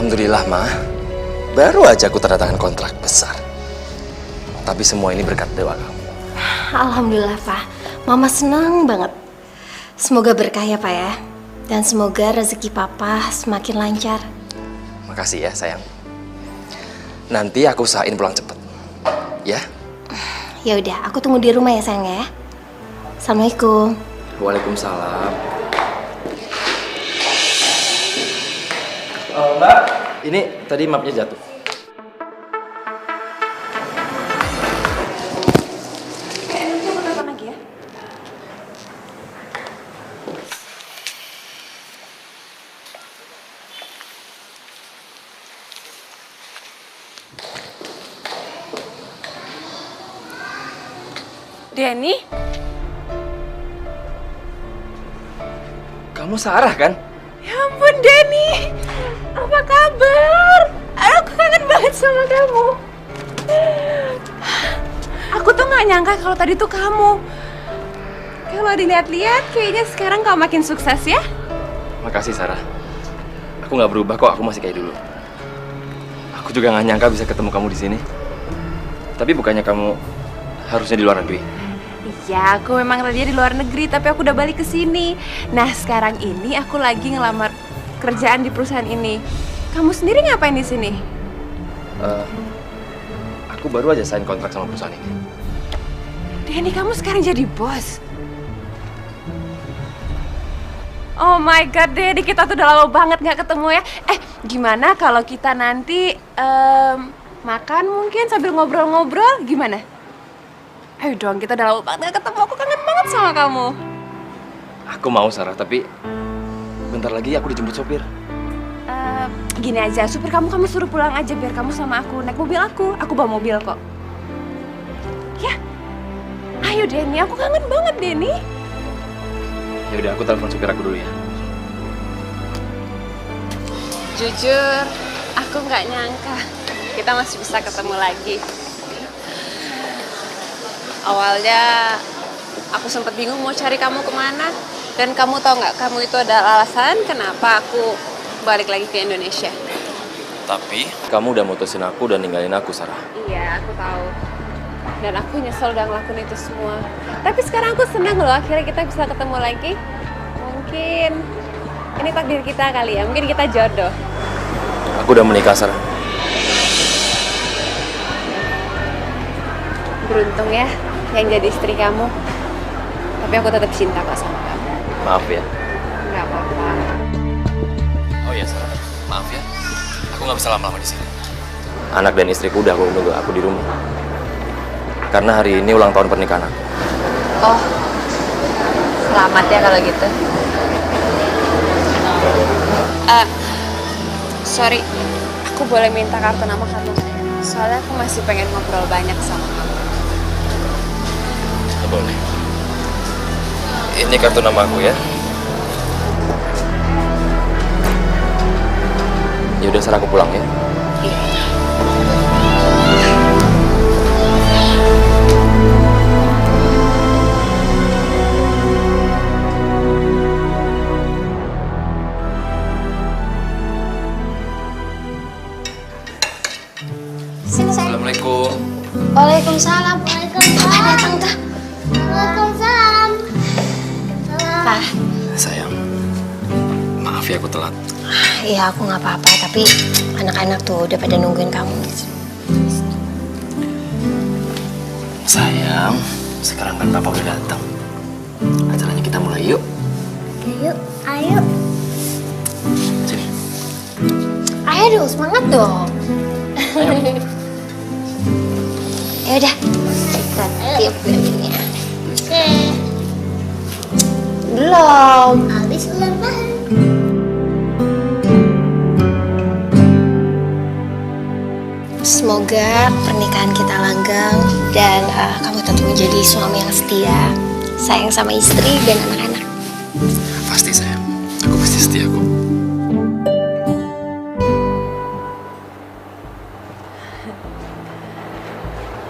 Alhamdulillah, Ma. Baru aja aku tanda tangan kontrak besar. Tapi semua ini berkat doa kamu. Alhamdulillah, Pak. Mama senang banget. Semoga berkah ya, Pak ya. Dan semoga rezeki Papa semakin lancar. Makasih ya, sayang. Nanti aku usahain pulang cepet. Ya? Ya udah, aku tunggu di rumah ya, sayang ya. Assalamualaikum. Waalaikumsalam. Mbak, ini tadi mapnya jatuh. Denny? Kamu Sarah kan? Ya ampun, Denny. Apa kabar? Aku kangen banget sama kamu. Aku tuh gak nyangka kalau tadi tuh kamu. Kalau dilihat-lihat, kayaknya sekarang kamu makin sukses ya? Makasih, Sarah. Aku nggak berubah kok, aku masih kayak dulu. Aku juga nggak nyangka bisa ketemu kamu di sini. Tapi bukannya kamu harusnya di luar negeri? Iya, aku memang tadinya di luar negeri, tapi aku udah balik ke sini. Nah, sekarang ini aku lagi ngelamar kerjaan di perusahaan ini. Kamu sendiri ngapain di sini? Aku baru aja sign kontrak sama perusahaan ini. Denny, kamu sekarang jadi bos. Oh my god, Denny, kita tuh udah lama banget gak ketemu ya. Gimana kalau kita nanti makan mungkin sambil ngobrol-ngobrol, gimana? Ayo dong, kita udah lama banget gak ketemu, aku kangen banget sama kamu. Aku mau, Sarah, tapi bentar lagi aku dijemput sopir. Gini aja, supir kamu suruh pulang aja biar kamu sama aku naik mobil aku bawa mobil kok. Ya, ayo Denny, aku kangen banget Denny. Ya udah, aku telepon supir aku dulu ya. Jujur, aku nggak nyangka kita masih bisa ketemu lagi. Awalnya aku sempat bingung mau cari kamu kemana. Dan kamu tau nggak, kamu itu adalah alasan kenapa aku balik lagi ke Indonesia. Tapi kamu udah mutusin aku dan ninggalin aku, Sarah. Iya, aku tahu. Dan aku nyesel udah ngelakuin itu semua. Tapi sekarang aku senang loh, akhirnya kita bisa ketemu lagi. Mungkin ini takdir kita kali ya, mungkin kita jodoh. Aku udah menikah, Sarah. Beruntung ya yang jadi istri kamu. Tapi aku tetap cinta kok sama kamu. Maaf ya. Nggak apa-apa. Oh iya, Sarah. Maaf ya. Aku nggak bisa lama-lama di sini. Anak dan istriku udah aku nunggu aku di rumah. Karena hari ini ulang tahun pernikahan aku. Oh, selamat ya kalau gitu. Sorry, aku boleh minta kartu nama kamu? Soalnya aku masih pengen ngobrol banyak sama kamu. Boleh. Ini kartu nama aku ya. Ya udah, Sarah, aku pulang ya. Iya. Sini saya. Assalamualaikum. Waalaikumsalam. Datang tuh. Waalaikumsalam. Pak. Sayang, maaf ya aku telat. Iya, aku nggak apa-apa. Tapi anak-anak tuh udah pada nungguin kamu. Sayang, sekarang kan Papa udah datang. Acaranya kita mulai yuk. Yuk, ayo. Sini. Ayo dong, semangat dong. Ya udah, kita tiup lilinnya. Oke. Belum. Habis ulang tahun. Semoga pernikahan kita langgeng dan kamu tentu menjadi suami yang setia, sayang sama istri dan anak-anak. Pasti, sayang. Aku pasti setia kok.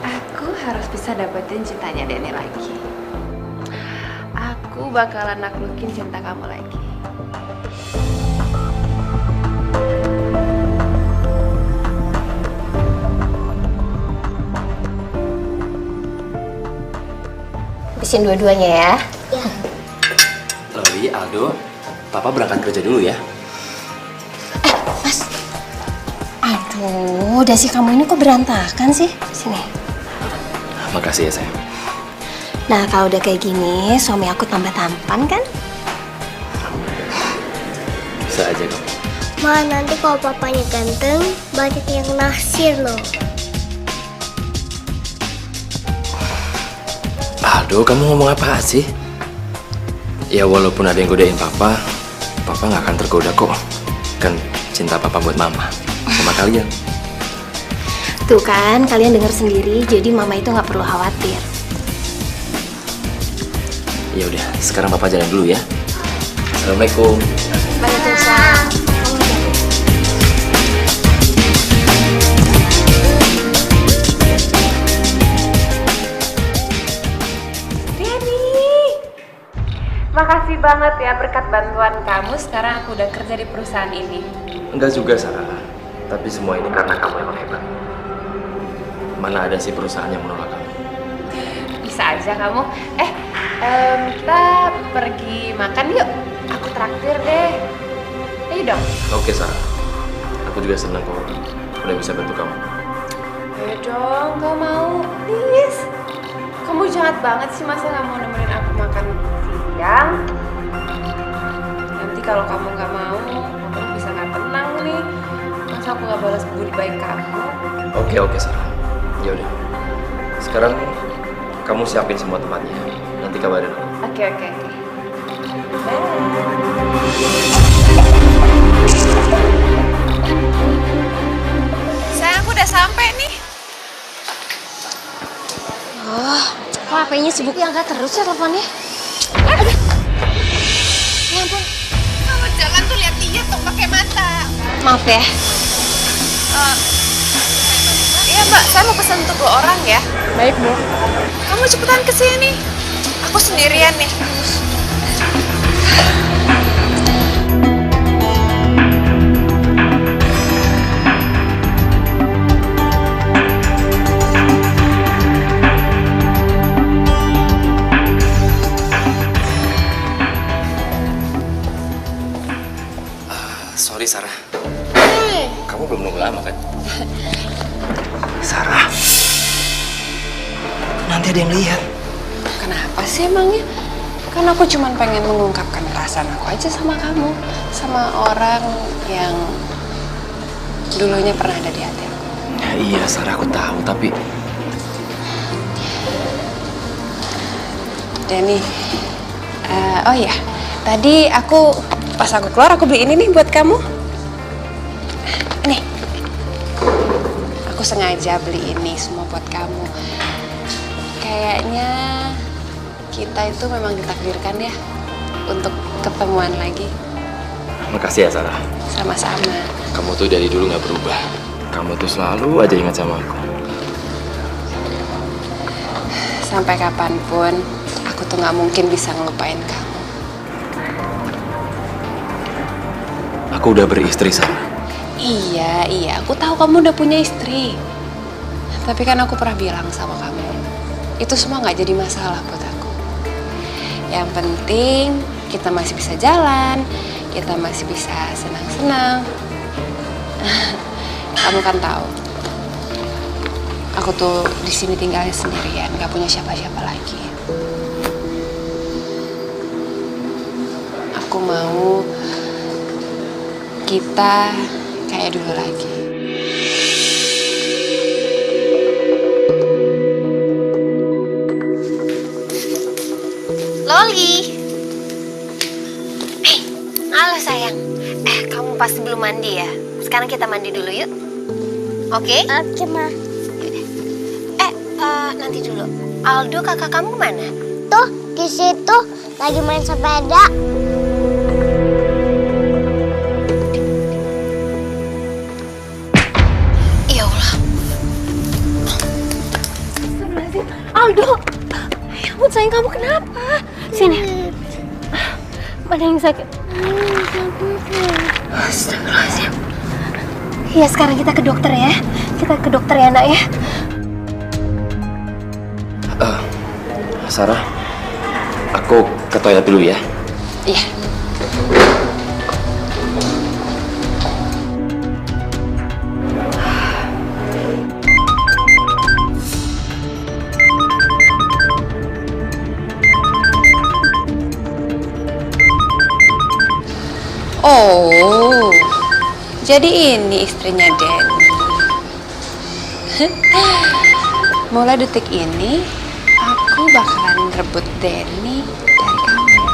Aku harus bisa dapetin cintanya Denny lagi. Aku bakalan naklukin cinta kamu lagi. habisin dua-duanya ya. Ya. Loli, Aldo, Papa berangkat kerja dulu ya. Mas. Aduh, dasi kamu ini kok berantakan sih? Sini. Makasih ya sayang. Nah, kalau udah kayak gini, suami aku tambah tampan kan? Bisa aja kok. Ma, nanti kalau papanya ganteng, banyak yang naksir loh. Aldo, kamu ngomong apa sih? Ya walaupun ada yang godain Papa, Papa nggak akan tergoda kok. Kan cinta Papa buat Mama sama kalian. Tuh kan, kalian dengar sendiri, jadi mama itu nggak perlu khawatir. Ya udah, sekarang Papa jalan dulu ya. Assalamualaikum. Waalaikumsalam. Makasih banget ya, berkat bantuan kamu sekarang aku udah kerja di perusahaan ini. Enggak juga, Sarah. Tapi semua ini karena kamu emang hebat. Mana ada sih perusahaan yang menolak kamu? Bisa aja kamu. Kita pergi makan yuk. Aku traktir deh. Ayo dong. Oke, Sarah. Aku juga senang kok udah bisa bantu kamu. Ayo dong, gak mau. Please. Kamu jahat banget sih, masa gak mau nemenin aku makan siang? Nanti kalau kamu gak mau, aku bisa gak tenang nih. Masa aku gak balas budi baik kamu? Oke, Sarah. Ya udah. Sekarang kamu siapin semua tempatnya. Nanti kabarin aku. Oke. Sayang, aku udah sampai nih. Oh, kok HP-nya sibuk ya, angkat terus ya teleponnya? Aduh. Ya ampun. Kalau jalan tuh lihat tuh pakai mata. Maaf ya. Iya mbak, saya mau pesan untuk 2 orang ya. Baik bu. Kamu cepetan kesini. Aku sendirian nih. Sorry, Sarah. Kamu belum nunggu lama kan? Sarah. Nanti ada yang lihat. Kenapa sih emangnya? Kan aku cuma pengen mengungkapkan perasaan aku aja sama kamu. Sama orang yang dulunya pernah ada di hati aku. Ya, iya, Sarah, aku tahu, tapi Denny, oh iya, tadi pas aku keluar aku beli ini nih buat kamu. Nih, aku sengaja beli ini semua buat kamu. Kayaknya kita itu memang ditakdirkan ya untuk ketemuan lagi. makasih ya, Sarah. Sama-sama. Kamu tuh dari dulu nggak berubah. Kamu tuh selalu aja ingat sama aku. Sampai kapanpun, aku tuh nggak mungkin bisa ngelupain kamu. Aku udah beristri, Sarah. Iya, aku tahu kamu udah punya istri. Tapi kan aku pernah bilang sama kamu, itu semua nggak jadi masalah buat aku. Yang penting kita masih bisa jalan, kita masih bisa senang-senang. Kamu kan tahu, aku tuh di sini tinggalnya sendirian, nggak punya siapa-siapa lagi. Aku mau kita kayak dulu lagi. Loli. Halo sayang. Kamu pasti belum mandi ya? Sekarang kita mandi dulu yuk. Oke? Oke, Ma. Nanti dulu. Aldo kakak kamu mana? Tuh, di situ lagi main sepeda. Ya Allah. Aldo. Ya ampun sayang, kamu kenapa? Sini. Mana yang sakit? Astagfirullahaladzim. Ya sekarang kita ke dokter ya. Kita ke dokter ya nak ya. Sarah, Aku ke toilet dulu ya. Iya. Oh, jadi ini istrinya Denny. Mulai detik ini, aku bakalan rebut Denny dari kamu.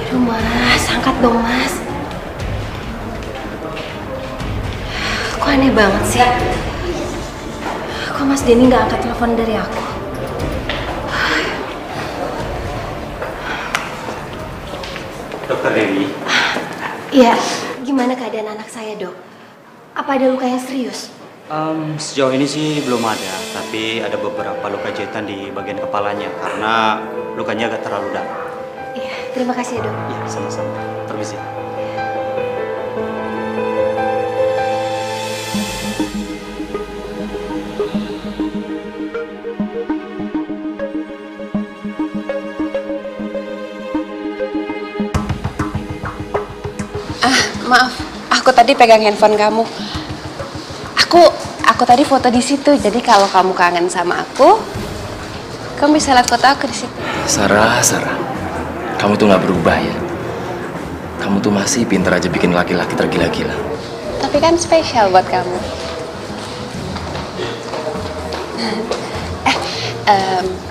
Aduh mas, angkat dong mas. Kok aneh banget sih? Kok mas Denny nggak angkat telepon dari aku? Dokter Dewi, Iya, gimana keadaan anak saya dok? Apa ada luka yang serius? sejauh ini sih belum ada, tapi ada beberapa luka jahitan di bagian kepalanya karena lukanya agak terlalu dalam. Iya, terima kasih ya dok. Iya, sama-sama. Permisi. Maaf, aku tadi pegang handphone kamu. Aku tadi foto di situ. Jadi kalau kamu kangen sama aku, kamu bisa lihat foto aku di situ. Sarah, kamu tuh nggak berubah ya. Kamu tuh masih pintar aja bikin laki-laki tergila-gila. Tapi kan spesial buat kamu.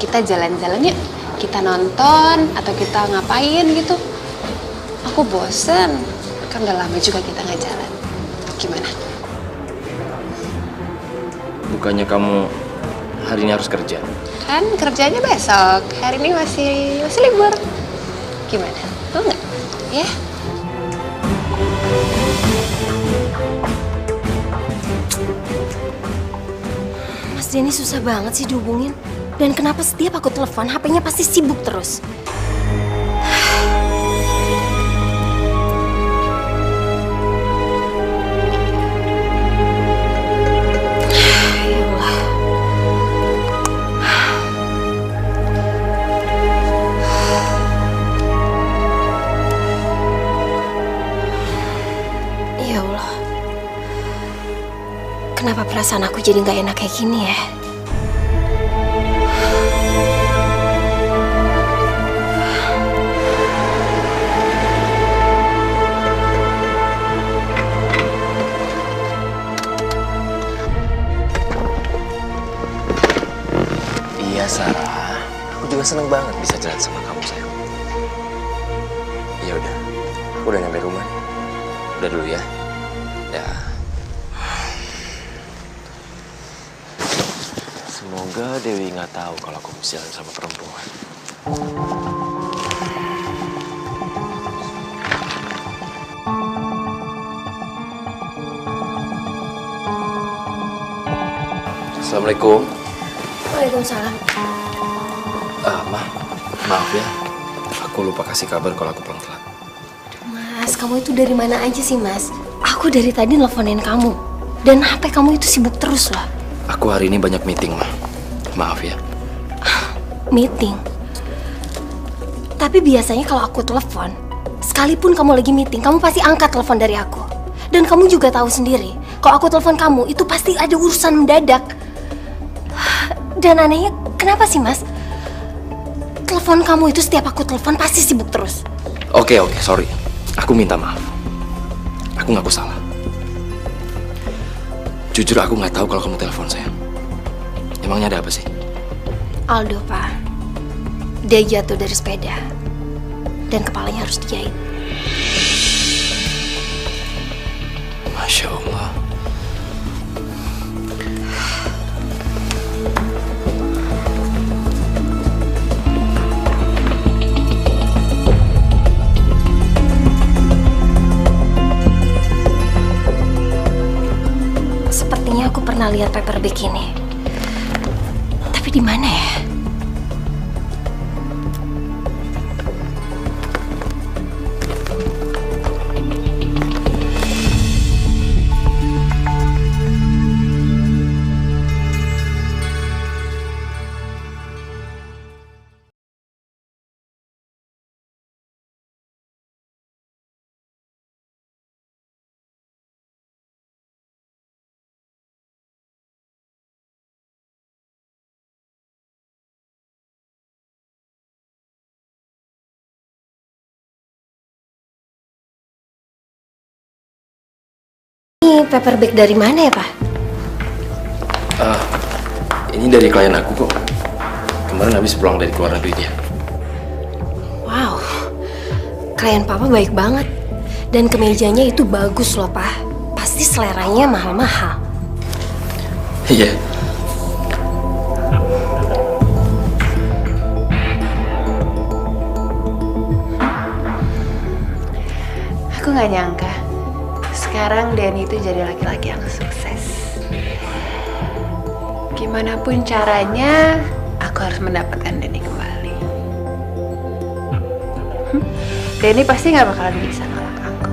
Kita jalan-jalan yuk. Kita nonton atau kita ngapain gitu. Aku bosen. Kan udah lama juga kita nggak jalan. Gimana? Bukannya kamu hari ini harus kerja? Kan kerjanya besok. Hari ini masih libur. Gimana? Mau nggak? Ya? Mas Denny susah banget sih dihubungin. Dan kenapa setiap aku telepon, HP-nya pasti sibuk terus? Ya Allah, kenapa perasaan aku jadi nggak enak kayak gini ya? Iya Sarah, aku juga seneng banget bisa jalan sama kamu sayang. Ya udah, aku udah nyampe rumah. Udah dulu ya. Ya. Semoga Dewi nggak tahu kalau aku bisa jalan sama perempuan. Assalamualaikum. Waalaikumsalam. Maaf ya. Aku lupa kasih kabar kalau aku pulang telat. Mas, kamu itu dari mana aja sih, Mas? Aku dari tadi nelfonin kamu. Dan HP kamu itu sibuk terus loh. Aku hari ini banyak meeting, Ma. Maaf ya. Meeting? Tapi biasanya kalau aku telepon, sekalipun kamu lagi meeting, kamu pasti angkat telepon dari aku. Dan kamu juga tahu sendiri, kalau aku telepon kamu, itu pasti ada urusan mendadak. Dan anehnya, kenapa sih, Mas? Telepon kamu itu setiap aku telepon pasti sibuk terus. Oke, sorry. Aku minta maaf. Aku ngaku salah. Jujur aku nggak tahu kalau kamu telepon saya. Emangnya ada apa sih? Aldo, Pak. Dia jatuh dari sepeda. Dan kepalanya harus dijahit. Masya Allah. Sepertinya aku pernah lihat paperback ini. Tapi di mana ya? Ini paper bag dari mana ya, Pak? Ini dari klien aku kok. Kemarin habis pulang dari luar negeri dia. Wow, klien Papa baik banget. Dan kemejanya itu bagus loh, Pak. Pasti seleranya mahal-mahal. Iya. Aku nggak nyangka sekarang Denny itu jadi laki-laki yang sukses. Gimana pun caranya, aku harus mendapatkan Denny kembali. Denny pasti nggak bakalan bisa nolak aku.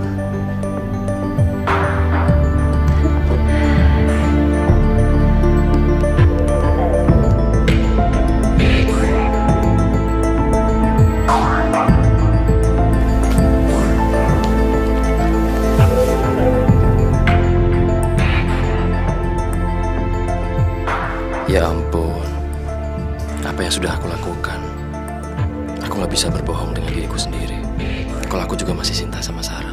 Ya ampun, apa yang sudah aku lakukan? Aku nggak bisa berbohong dengan diriku sendiri. Kalau aku juga masih cinta sama Sarah.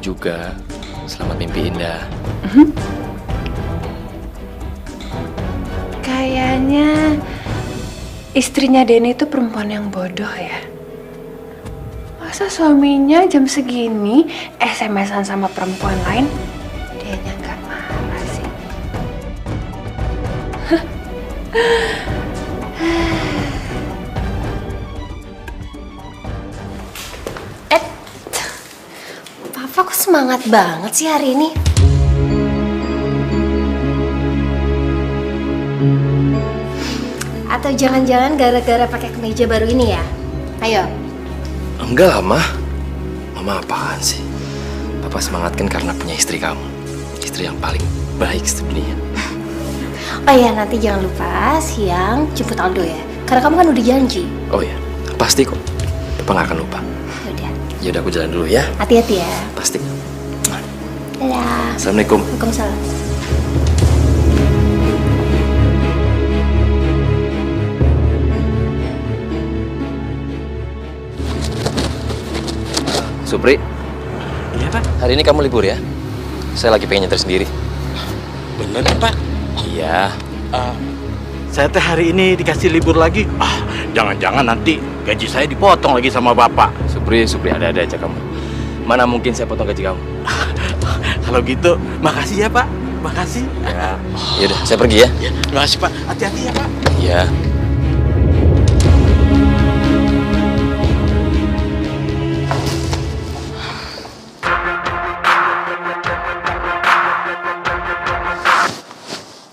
Juga selamat mimpi indah. Kayaknya istrinya Denny itu perempuan yang bodoh ya. Masa suaminya jam segini SMS-an sama perempuan lain, dianya nggak marah sih. Papa kok semangat banget sih hari ini? Atau jangan-jangan gara-gara pakai kemeja baru ini ya? Ayo. Enggak lah, Mah. Mama apaan sih? Papa semangatkan karena punya istri kamu. Istri yang paling baik sedunia. Oh iya, nanti jangan lupa siang jemput Aldo ya. Karena kamu kan udah janji. Oh iya, pasti kok. Papa nggak akan lupa. Yaudah. Yaudah aku jalan dulu ya. Hati-hati ya. Pasti. Dadah. Assalamualaikum. Waalaikumsalam. Supri, Iya Pak, hari ini kamu libur ya? Saya lagi pengen nyetir sendiri. bener ya Pak. Iya. Saya teh hari ini dikasih libur lagi. Jangan-jangan nanti gaji saya dipotong lagi sama Bapak. Supri, ada-ada aja kamu. Mana mungkin saya potong gaji kamu? Kalau gitu, makasih ya Pak. Makasih. Ya. Yaudah, saya pergi ya. Makasih Pak. Hati-hati ya Pak. Iya.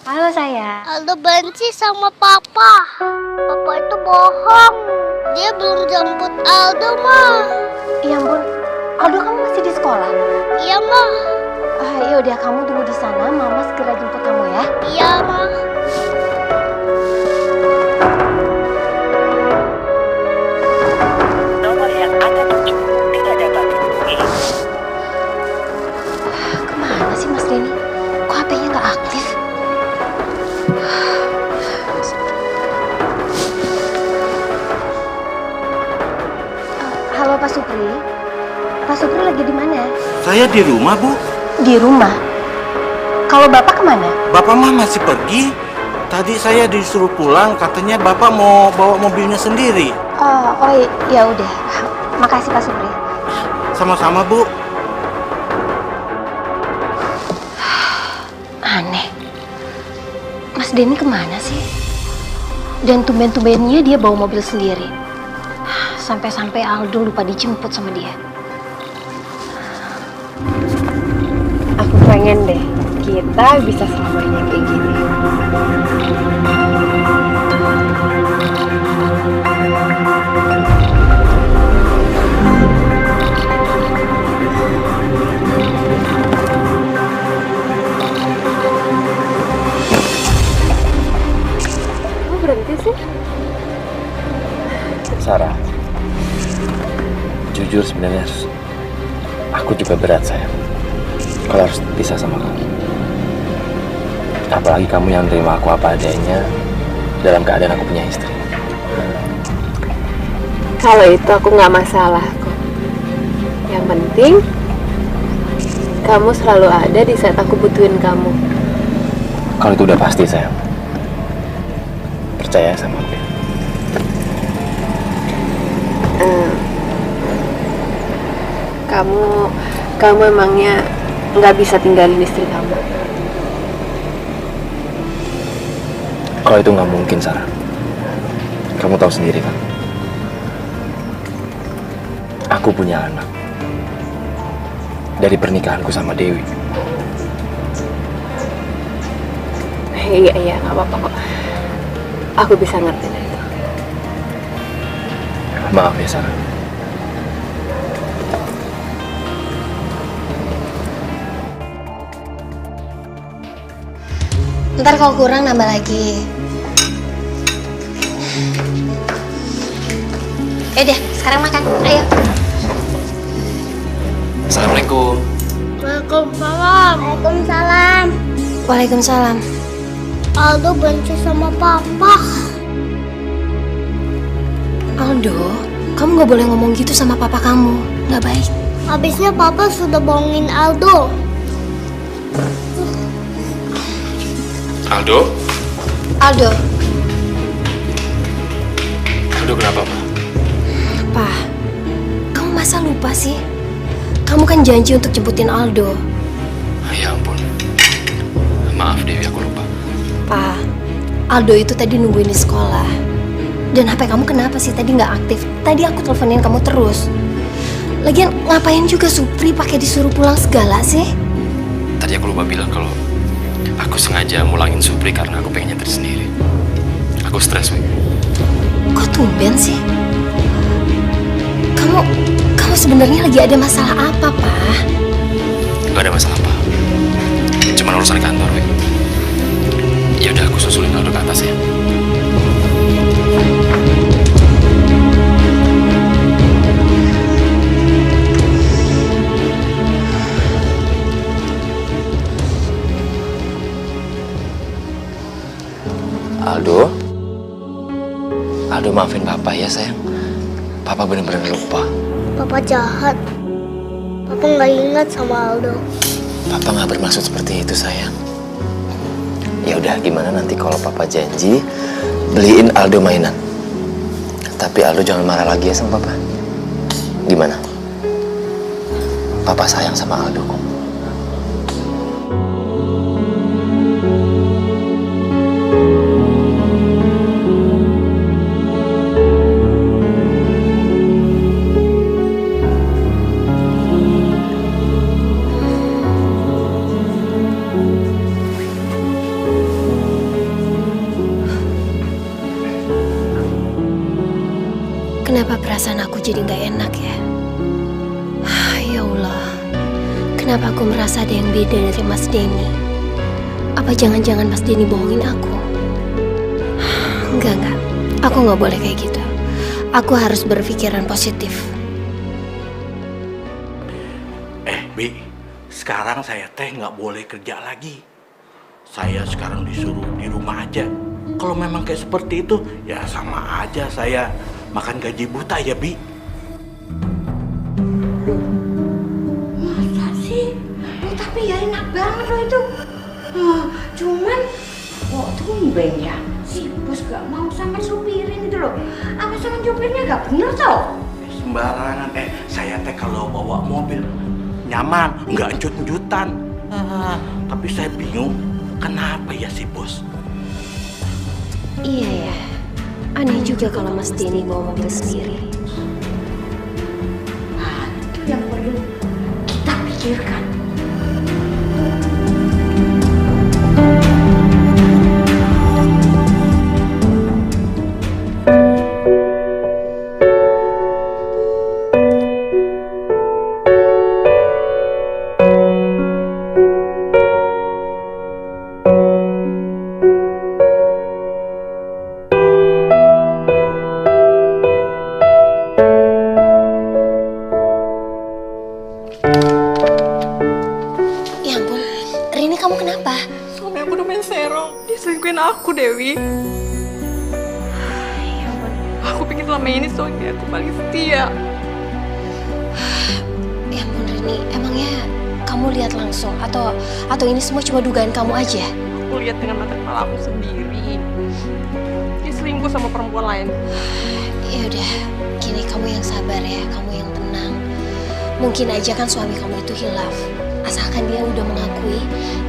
Halo sayang. Aldo benci sama papa. Papa itu bohong. Dia belum jemput Aldo, mah. Ya ampun, Aldo kamu masih di sekolah? Iya, mah. Ya udah kamu tunggu di sana, Mama segera jemput kamu ya. Iya, mah. Nomor yang Anda tuju tidak dapat dihubungi. Kemana sih Mas Denny? Kok HP-nya nggak aktif? Halo Pak Supri. Pak Supri lagi di mana? Saya di rumah Bu. Di rumah. Kalau Bapak kemana? Bapak mah masih pergi. Tadi saya disuruh pulang, katanya Bapak mau bawa mobilnya sendiri. Ya udah. Makasih Pak Supri. Sama-sama Bu. Aneh. Mas Denny kemana sih? Dan tumben-tumbennya dia bawa mobil sendiri. Sampai-sampai Aldo lupa dijemput sama dia. Aku pengen deh kita bisa selamanya kayak gini. Jujur sebenarnya aku juga berat sayang kalau harus pisah sama kamu. Apalagi kamu yang terima aku apa adanya dalam keadaan aku punya istri. Kalau itu aku nggak masalah kok. Yang penting kamu selalu ada di saat aku butuhin kamu. Kalau itu udah pasti sayang. Percaya sama aku ya. Kamu emangnya nggak bisa tinggalin istri kamu? Kalau itu nggak mungkin Sarah. Kamu tahu sendiri kan. Aku punya anak dari pernikahanku sama Dewi. Iya nggak apa-apa kok. Aku bisa ngerti itu. Maaf ya Sarah. Ntar kalau kurang nambah lagi. Deh, sekarang makan. Ayo. Assalamualaikum. Waalaikumsalam. Waalaikumsalam. Waalaikumsalam. Aldo benci sama papa. Aldo, kamu nggak boleh ngomong gitu sama papa kamu. Nggak baik. Habisnya papa sudah bohongin Aldo. Aldo? Aldo. Aldo kenapa, Ma? Pak, kamu masa lupa sih? Kamu kan janji untuk jemputin Aldo. Ya ampun. Maaf Dewi, aku lupa. Pak, Aldo itu tadi nungguin di sekolah. Dan HP kamu kenapa sih tadi nggak aktif? Tadi aku teleponin kamu terus. Lagian ngapain juga Supri pakai disuruh pulang segala sih? Tadi aku lupa bilang kalau aku sengaja mulangin Supri karena aku pengen nyetir sendiri. Aku stres, Wi. Kok tumben sih? Kamu sebenarnya lagi ada masalah apa, Pak? Gak ada masalah apa. Cuma urusan kantor, Wi. Ya udah, aku susulin Aldo ke atas ya. Aldo maafin Papa ya sayang. Papa bener-bener lupa. Papa jahat. Papa nggak ingat sama Aldo. Papa nggak bermaksud seperti itu sayang. Ya udah, gimana nanti kalau Papa janji beliin Aldo mainan. Tapi Aldo jangan marah lagi ya sama Papa. Gimana? Papa sayang sama Aldo kok. Kenapa perasaan aku jadi nggak enak ya? Ya Allah, kenapa aku merasa ada yang beda dari Mas Denny? Apa jangan-jangan Mas Denny bohongin aku? Enggak, aku nggak boleh kayak gitu. Aku harus berpikiran positif. Bi, sekarang saya teh nggak boleh kerja lagi. Saya sekarang disuruh di rumah aja. Kalau memang kayak seperti itu, ya sama aja saya makan gaji buta ya, Bi. Masa sih? Tapi ya enak banget loh itu. Cuman kok tumben ya si bos gak mau sama supirin itu loh. Apa sama supirnya gak bener tau? Sembarangan. Saya teh kalau bawa mobil nyaman, nggak enjut-enjutan. Tapi saya bingung, kenapa ya si bos? Iya ya, aneh juga kalau Mas Denny bawa mobil sendiri. Nah, itu yang perlu kita pikirkan. maafin aku, Dewi. Ya ampun. Aku pikir selama ini Sonia aku paling setia. Ya ampun Rini, emangnya kamu lihat langsung atau ini semua cuma dugaan kamu aja? Aku lihat dengan mata kepala aku sendiri. Dia selingkuh sama perempuan lain. Ya udah, gini kamu yang sabar ya, kamu yang tenang. Mungkin aja kan suami kamu itu hilaf. Asalkan dia udah mengakui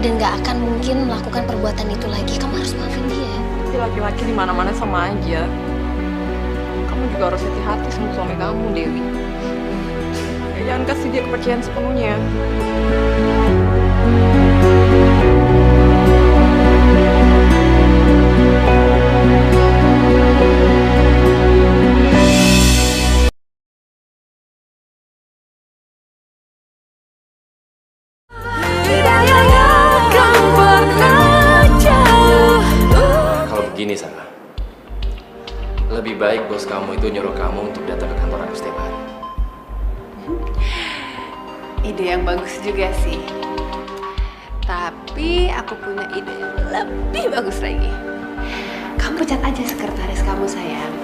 dan gak akan mungkin melakukan perbuatan itu lagi, kamu harus maafin dia. Tapi laki-laki di mana-mana sama aja. Kamu juga harus hati-hati sama suami kamu, Dewi. Ya, jangan kasih dia kepercayaan sepenuhnya. Kalau begini Sarah, lebih baik bos kamu itu nyuruh kamu untuk datang ke kantor aku setiap hari. Ide yang bagus juga sih. Tapi aku punya ide yang lebih bagus lagi. Kamu pecat aja sekretaris kamu sayang.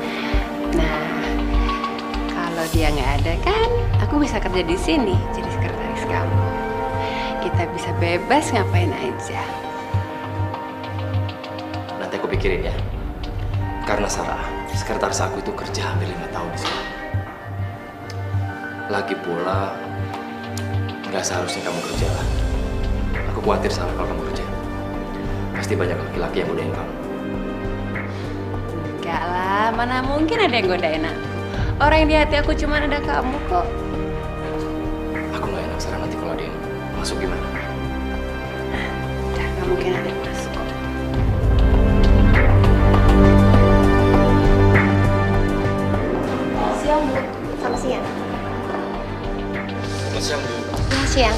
Nah, kalau dia nggak ada kan, aku bisa kerja di sini jadi sekretaris kamu. Kita bisa bebas ngapain aja. Nanti aku pikirin ya. Karena Sarah, sekretaris aku itu kerja hampir 5 tahun di sini. Lagi pula, nggak seharusnya kamu kerja lah. Aku khawatir Sarah kalau kamu kerja. Pasti banyak laki-laki yang godain kamu. Enggak lah, mana mungkin ada yang godain aku. Orang yang di hati aku cuma ada kamu kok. Aku nggak enak Sarah nanti kalau ada yang masuk gimana. Udah, nggak mungkin ada yang masuk kok. Siang Bu, sama siang. Selamat siang Bu. Ya siang.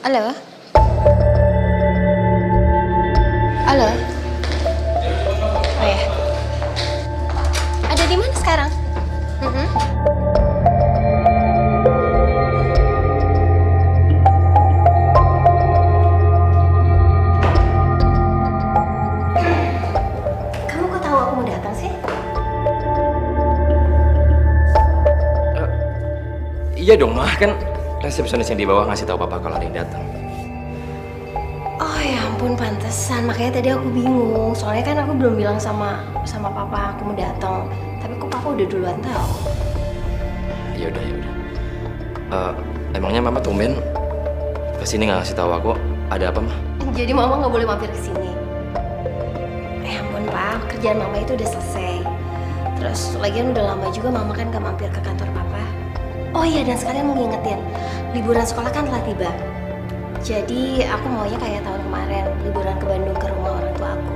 Halo? Halo? Oh ya. Ada di mana sekarang? Kamu kok tahu aku mau datang sih? Iya dong mah, kan resepsionis yang di bawah ngasih tahu papa kalau ada yang datang. Oh ya ampun, pantesan. Makanya tadi aku bingung. Soalnya kan aku belum bilang sama papa aku mau datang. Tapi kok papa udah duluan tahu. Ya udah. Emangnya mama tumben kesini nggak ngasih tahu aku ada apa mah? Jadi mama nggak boleh mampir ke sini. Ya ampun pak, kerjaan mama itu udah selesai. Terus lagian udah lama juga mama kan gak mampir ke kantor papa. Oh iya, dan sekalian mau ngingetin, liburan sekolah kan telah tiba. Jadi aku maunya kayak tahun kemarin, liburan ke Bandung ke rumah orang tua aku.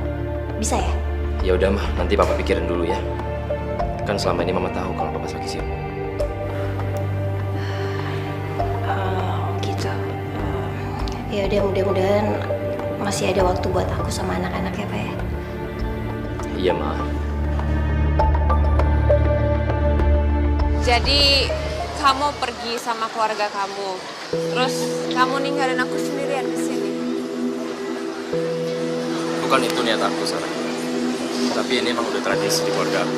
Bisa ya? Ya udah mah, nanti papa pikirin dulu ya. Kan selama ini mama tahu kalau papa lagi siap. Gitu. Ya udah, mudah-mudahan masih ada waktu buat aku sama anak-anak ya pak ya. Iya mah. Jadi kamu pergi sama keluarga kamu, terus kamu ninggalin aku sendirian di sini. Bukan itu niat aku, Sarah. Tapi ini emang udah tradisi di keluarga aku.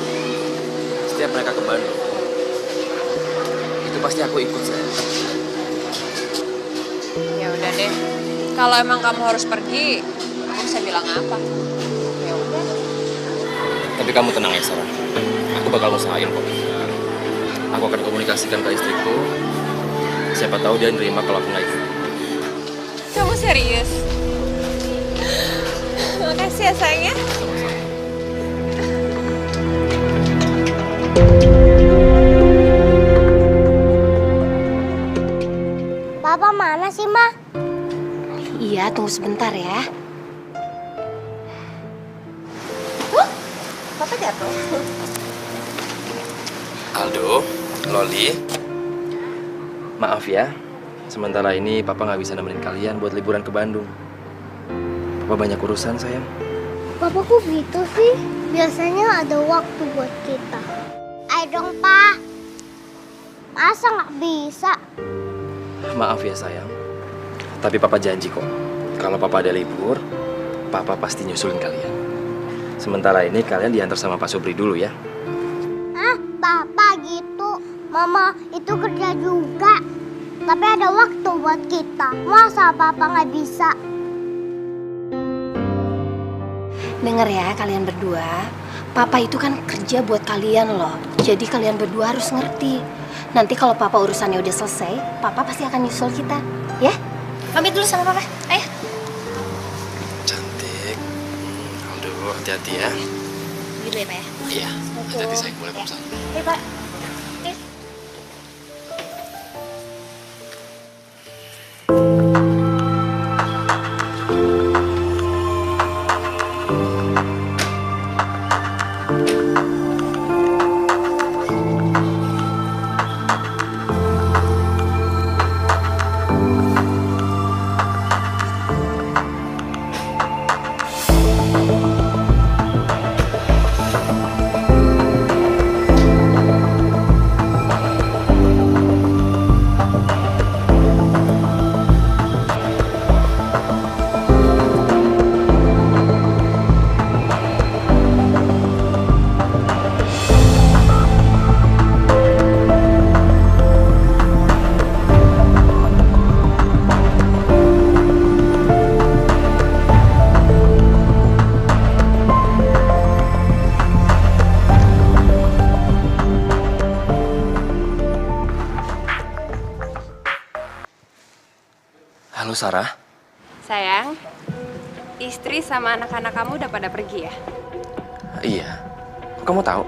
Setiap mereka ke Bandung, itu pasti aku ikut, sayang. Ya udah deh, kalau emang kamu harus pergi, aku bisa bilang apa? Ya udah. Tapi kamu tenang ya, Sarah. Aku bakal usahain kok. Aku akan komunikasikan ke istriku. Siapa tahu dia nerima kalau aku nggak ikut. Kamu serius? Makasih ya sayangnya. Papa mana sih, Ma? Iya, tunggu sebentar ya. Papa jatuh. Aldo, Loli, maaf ya. Sementara ini Papa nggak bisa nemenin kalian buat liburan ke Bandung. Papa banyak urusan, sayang. Papa kok gitu sih? Biasanya ada waktu buat kita. Ayo dong, Pa. Masa nggak bisa? Maaf ya, sayang. Tapi Papa janji kok. Kalau Papa ada libur, Papa pasti nyusulin kalian. Sementara ini kalian diantar sama Pak Sobri dulu ya. Hah? Papa gitu. Mama itu kerja juga. Tapi ada waktu buat kita. Masa Papa nggak bisa? Dengar ya kalian berdua, Papa itu kan kerja buat kalian loh. Jadi kalian berdua harus ngerti. Nanti kalau Papa urusannya udah selesai, Papa pasti akan nyusul kita, ya? Pamit dulu sama Papa, ayo. Cantik. Aldo, hati-hati ya. Gitu ya, Pak ya? Iya, hati-hati sayang, boleh pesan. Iya, Pak. Halo Sarah. Sayang, istri sama anak-anak kamu udah pada pergi ya? Iya. Kok kamu tahu?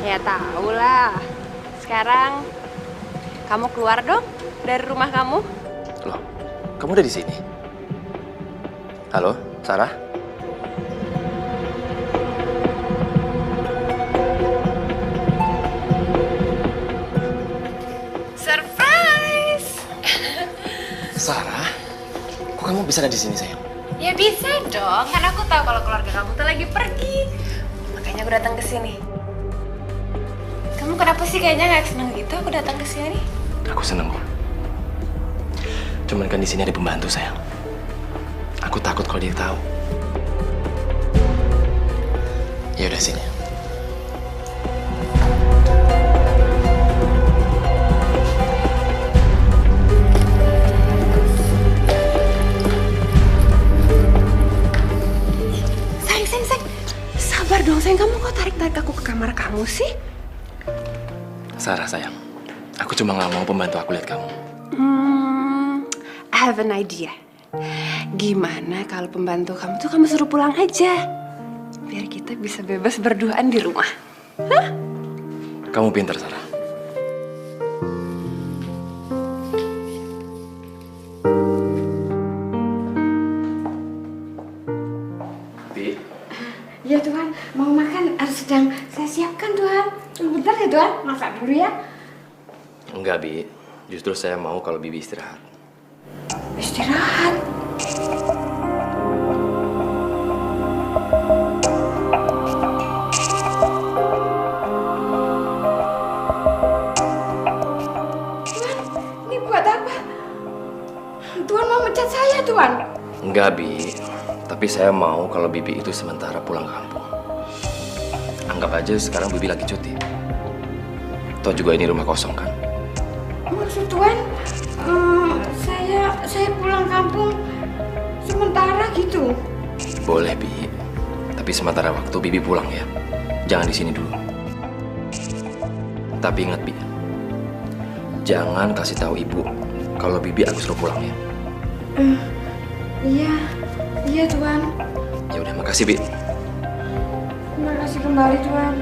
Ya tahu lah. Sekarang kamu keluar dong dari rumah kamu. Loh, kamu udah di sini? Halo, Sarah? Surprise! Sarah? Kok kamu bisa ada di sini, sayang? Ya bisa dong, karena aku tahu kalau keluarga kamu tuh lagi pergi. Makanya aku datang ke sini. Kamu kenapa sih kayaknya nggak seneng gitu aku datang ke sini? Aku seneng kok. Cuman kan di sini ada pembantu, sayang. Aku takut kalau dia tahu. Ya udah sini. Sayang. Sabar dong, sayang. Kamu kok tarik-tarik aku ke kamar kamu sih? Sarah, sayang. Aku cuma nggak mau pembantu aku lihat kamu. I have an idea. Gimana kalau pembantu kamu tuh kamu suruh pulang aja? Biar kita bisa bebas berduaan di rumah. Hah? Kamu pintar, Sarah. Bi. Ya Tuhan, mau makan harus sedang saya siapkan Tuhan. Bentar ya Tuhan, masak dulu ya. Enggak, Bi. Justru saya mau kalau Bibi istirahat. Istirahat. Tuhan, ini buat apa? Tuhan mau mecat saya, Tuhan. Enggak, Bi. Tapi saya mau kalau Bibi itu sementara pulang ke kampung. Anggap aja sekarang Bibi lagi cuti. Toh juga ini rumah kosong kan? Maksud Tuhan, saya pulang kampung sementara gitu. Boleh, Bi. Tapi sementara waktu Bibi pulang ya. Jangan di sini dulu. Tapi ingat, Bi. Jangan kasih tahu Ibu kalau Bibi aku suruh pulang ya. Iya Tuhan. Ya udah, makasih, Bi. Terima kasih kembali Tuhan.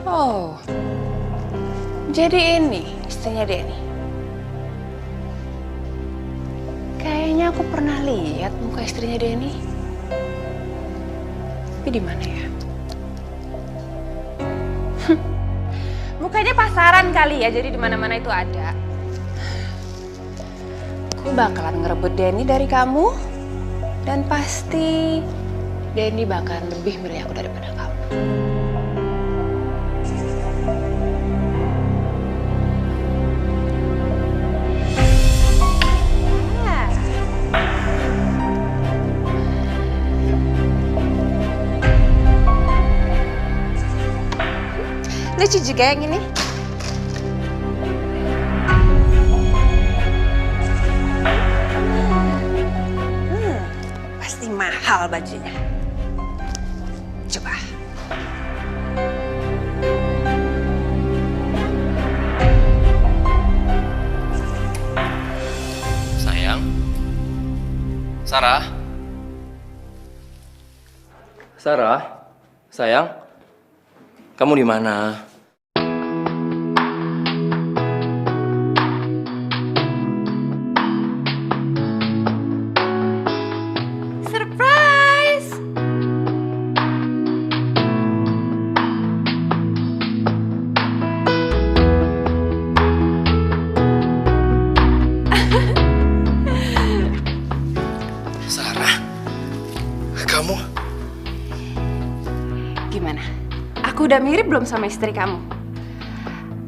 Oh, jadi ini istrinya Denny. Kayaknya aku pernah lihat muka istrinya Denny. Tapi di mana ya? Mukanya pasaran kali ya, jadi di mana-mana itu ada. Aku bakalan ngerebut Denny dari kamu, dan pasti Denny bakalan lebih milih aku daripada kamu. Lucu juga yang ini. Pasti mahal bajunya. Coba. Sayang. Sarah. Sarah. Sayang. Kamu di mana? Surprise! Sarah. Kamu? Gimana? Aku udah mirip belum sama istri kamu?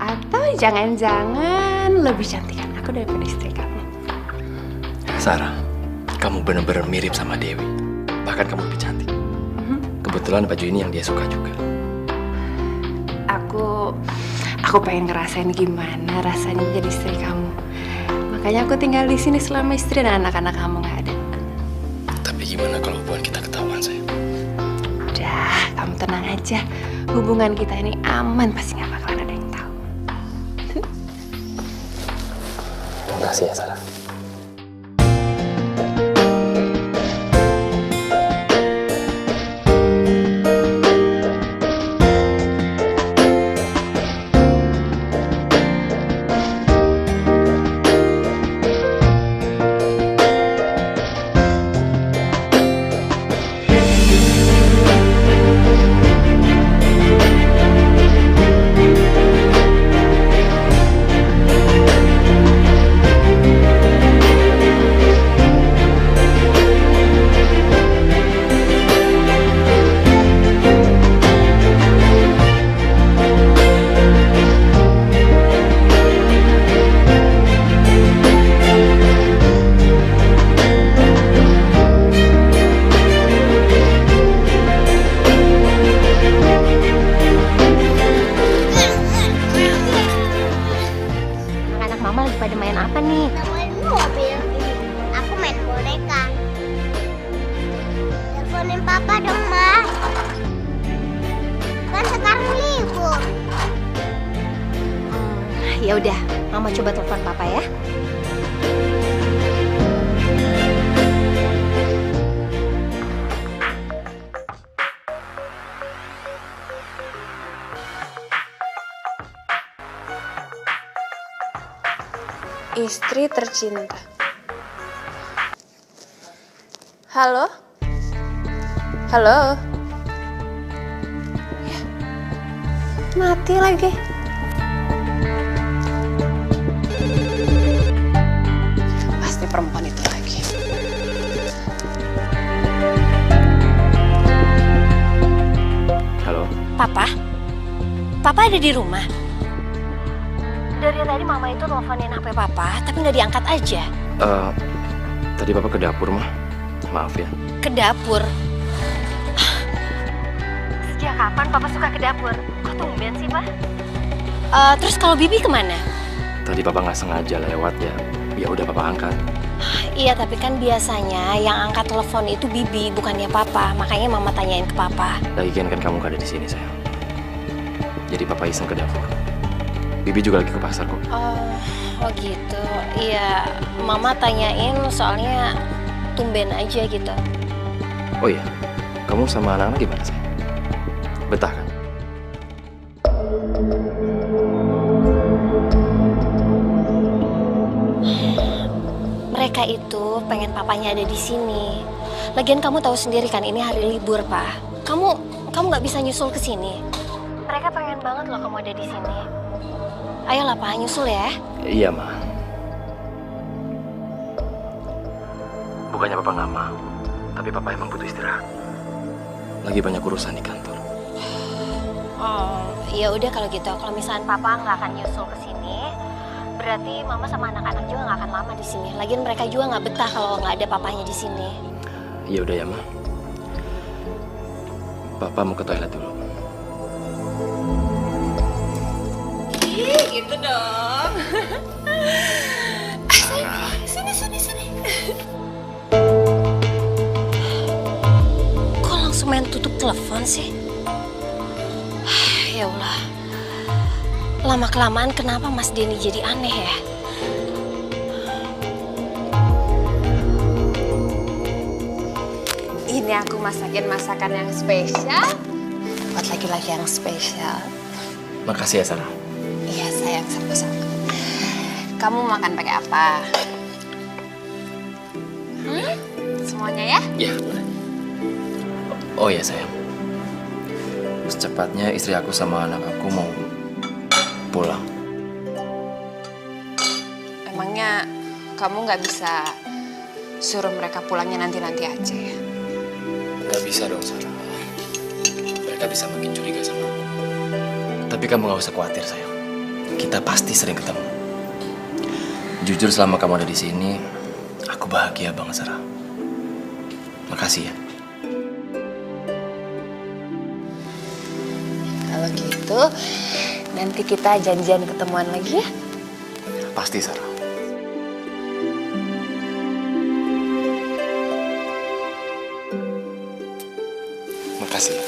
Atau jangan-jangan lebih cantikan aku daripada istri kamu? Sarah, kamu benar-benar mirip sama Dewi. Bahkan kamu lebih cantik. Kebetulan baju ini yang dia suka juga. Aku pengen ngerasain gimana rasanya jadi istri kamu. Makanya aku tinggal di sini selama istri dan anak-anak kamu nggak ada. Tapi gimana kalau hubungan kita ketahuan, sayang? Udah, kamu tenang aja. Hubungan kita ini aman, pasti nggak bakalan ada yang tahu. Terima kasih ya, Sarah. Anak-anak mama lagi pada main apa nih? Main mobil. Aku main boneka. Teleponin papa dong, Ma. Kan sekarang libur. Ya udah, mama coba telepon papa ya. Istri tercinta. Halo? Halo? Ya, mati lagi. Pasti perempuan itu lagi. Halo? Papa? Papa ada di rumah? Dari tadi mama itu teleponin HP papa, tapi nggak diangkat aja. Tadi papa ke dapur, mah. Maaf ya. Ke dapur? Sejak kapan papa suka ke dapur? Kok tumben sih, Pak? Terus kalau Bibi kemana? Tadi papa nggak sengaja lewat ya. Ya udah papa angkat. Iya, tapi kan biasanya yang angkat telepon itu Bibi, bukannya papa. Makanya mama tanyain ke papa. Lagian kan kamu nggak ada di sini, sayang. Jadi papa iseng ke dapur. Bibi juga lagi ke pasar kok. Oh gitu. Iya, mama tanyain soalnya tumben aja gitu. Oh iya, kamu sama anak-anak gimana, sayang? Betah kan? Mereka itu pengen papanya ada di sini. Lagian kamu tahu sendiri kan ini hari libur, Pak. Kamu nggak bisa nyusul ke sini. Mereka pengen banget loh kamu ada di sini. Ayolah Pak, nyusul ya. Iya, Ma. Bukannya Papa nggak mau, tapi Papa emang butuh istirahat. Lagi banyak urusan di kantor. Oh, ya udah kalau gitu. Kalau misalnya Papa nggak akan nyusul ke sini, berarti Mama sama anak-anak juga nggak akan lama di sini. Lagian mereka juga nggak betah kalau nggak ada papanya di sini. Ya udah ya, Ma. Papa mau ke toilet dulu. Ih, gitu dong. Sini. Kok langsung main tutup telepon sih? Ya Allah. Lama-kelamaan kenapa Mas Denny jadi aneh ya? Ini aku masakin masakan yang spesial. Buat laki-laki yang spesial. Makasih ya, Sarah. Iya sayang, sama-sama. Kamu makan pakai apa? Semuanya ya? Iya, boleh. Oh ya, sayang. Secepatnya istri aku sama anak aku mau pulang. Emangnya kamu nggak bisa suruh mereka pulangnya nanti-nanti aja ya? Gak bisa dong, Sarah. Mereka bisa makin curiga sama aku. Tapi kamu gak usah khawatir, sayang. Kita pasti sering ketemu. Jujur selama kamu ada di sini, aku bahagia banget, Sarah. Makasih ya. Kalau gitu, nanti kita janjian ketemuan lagi ya? Pasti, Sarah. Makasih ya.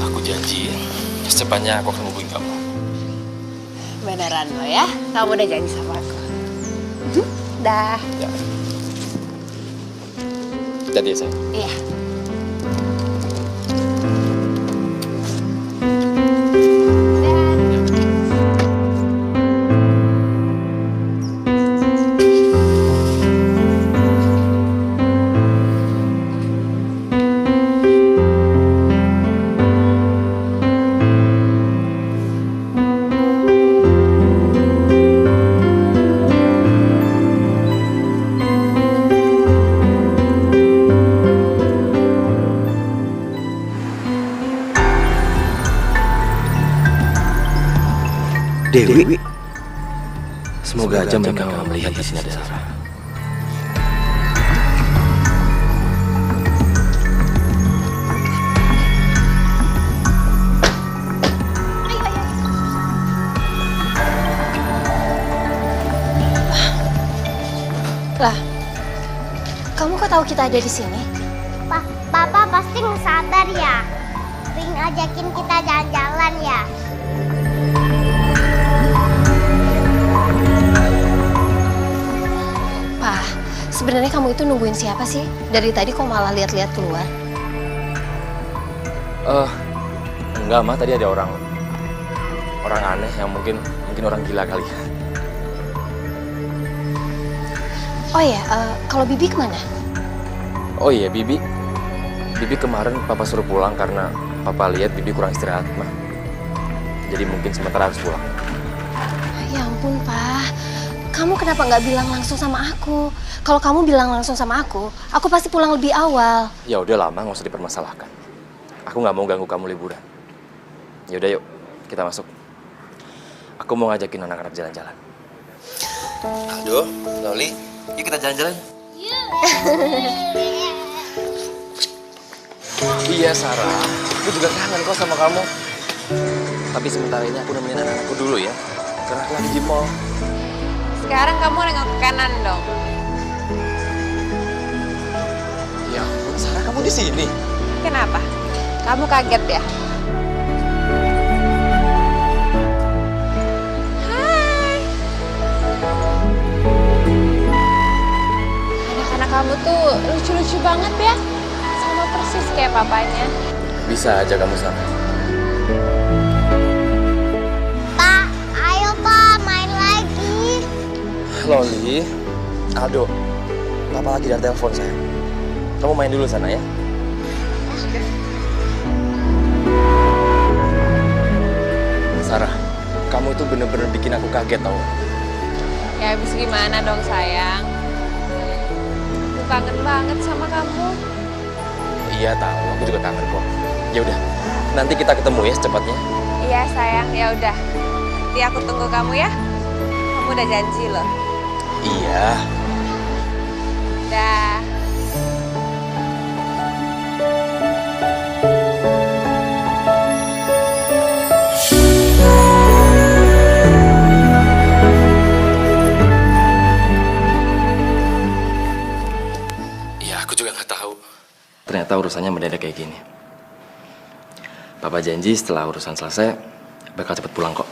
Aku janji, secepatnya aku akan hubungi kamu. Beneran lo ya? Kamu udah janji sama aku. Dah. Ya. Jadi ya, sayang. Iya. Dewi. Semoga aja mereka nggak melihat di sini ada Sarah. Lah, kamu kok tahu kita ada di sini? Papa pasti sadar ya. Pengen ngajakin kita jalan-jalan ya. Pak, sebenarnya kamu itu nungguin siapa sih? Dari tadi kok malah lihat-lihat keluar? Enggak, Ma. Tadi ada orang aneh yang mungkin orang gila kali. Oh ya, kalau Bibi kemana? Oh iya, Bibi kemarin Papa suruh pulang karena Papa lihat Bibi kurang istirahat, Ma. Jadi mungkin sementara harus pulang. Ya ampun, Pak. Kamu kenapa nggak bilang langsung sama aku? Kalau kamu bilang langsung sama aku pasti pulang lebih awal. Ya udah lama, nggak usah dipermasalahkan. Aku nggak mau ganggu kamu liburan. Ya udah yuk, kita masuk. Aku mau ngajakin anak-anak jalan-jalan. Aldo, Loli, yuk kita jalan-jalan. Iya, Sarah. Aku juga kangen kok sama kamu. Tapi sementara ini aku nemenin anak-anakku dulu ya. Karena aku lagi di mall. Sekarang kamu nengok ke kanan dong. Ya ampun, Sarah, kamu di sini. Kenapa? Kamu kaget ya? Hai. Anak-anak kamu tuh lucu-lucu banget ya. Sama persis kayak papanya. Bisa aja kamu, Sarah. Slowly. Aldo, Papa lagi ada telepon sayang. Kamu main dulu sana ya. Sarah, kamu tuh bener-bener bikin aku kaget tau. Ya habis gimana dong sayang? Aku kangen banget sama kamu. Iya tahu, aku juga kangen kok. Ya udah, nanti kita ketemu ya secepatnya. Iya sayang, ya udah. Nanti aku tunggu kamu ya. Kamu udah janji loh. Iya. Dah. Iya, aku juga nggak tahu. Ternyata urusannya mendadak kayak gini. Papa janji setelah urusan selesai bakal cepet pulang kok.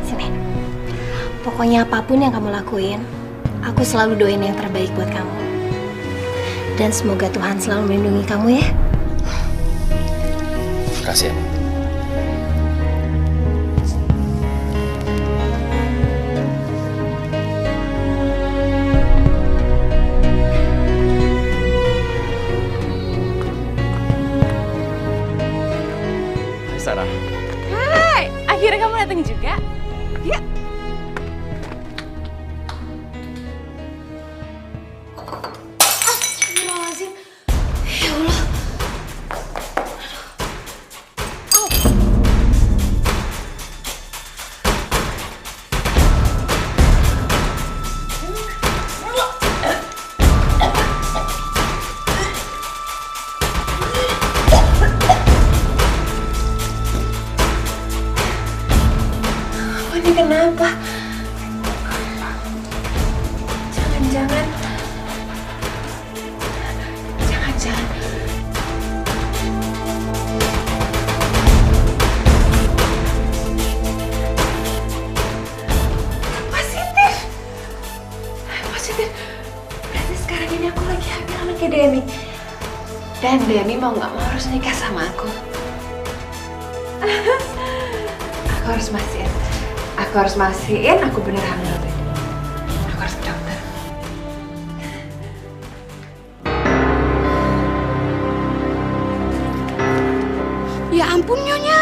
Sini. Pokoknya apapun yang kamu lakuin, aku selalu doain yang terbaik buat kamu. Dan semoga Tuhan selalu melindungi kamu ya. Makasih ya. Hai Sarah. Hai, akhirnya kamu datang juga. Ya. Astagfirullahaladzim. Ya Allah. Ini kenapa? Jangan-jangan. Jangan-jangan. Positif. Positif. Berarti sekarang ini aku lagi hamil anaknya Denny. Dan Denny mau nggak mau harus nikah sama aku. Aku harus mastiin. Aku harus mastiin aku bener hamil. Aku harus ke dokter. Ya ampun Nyonya.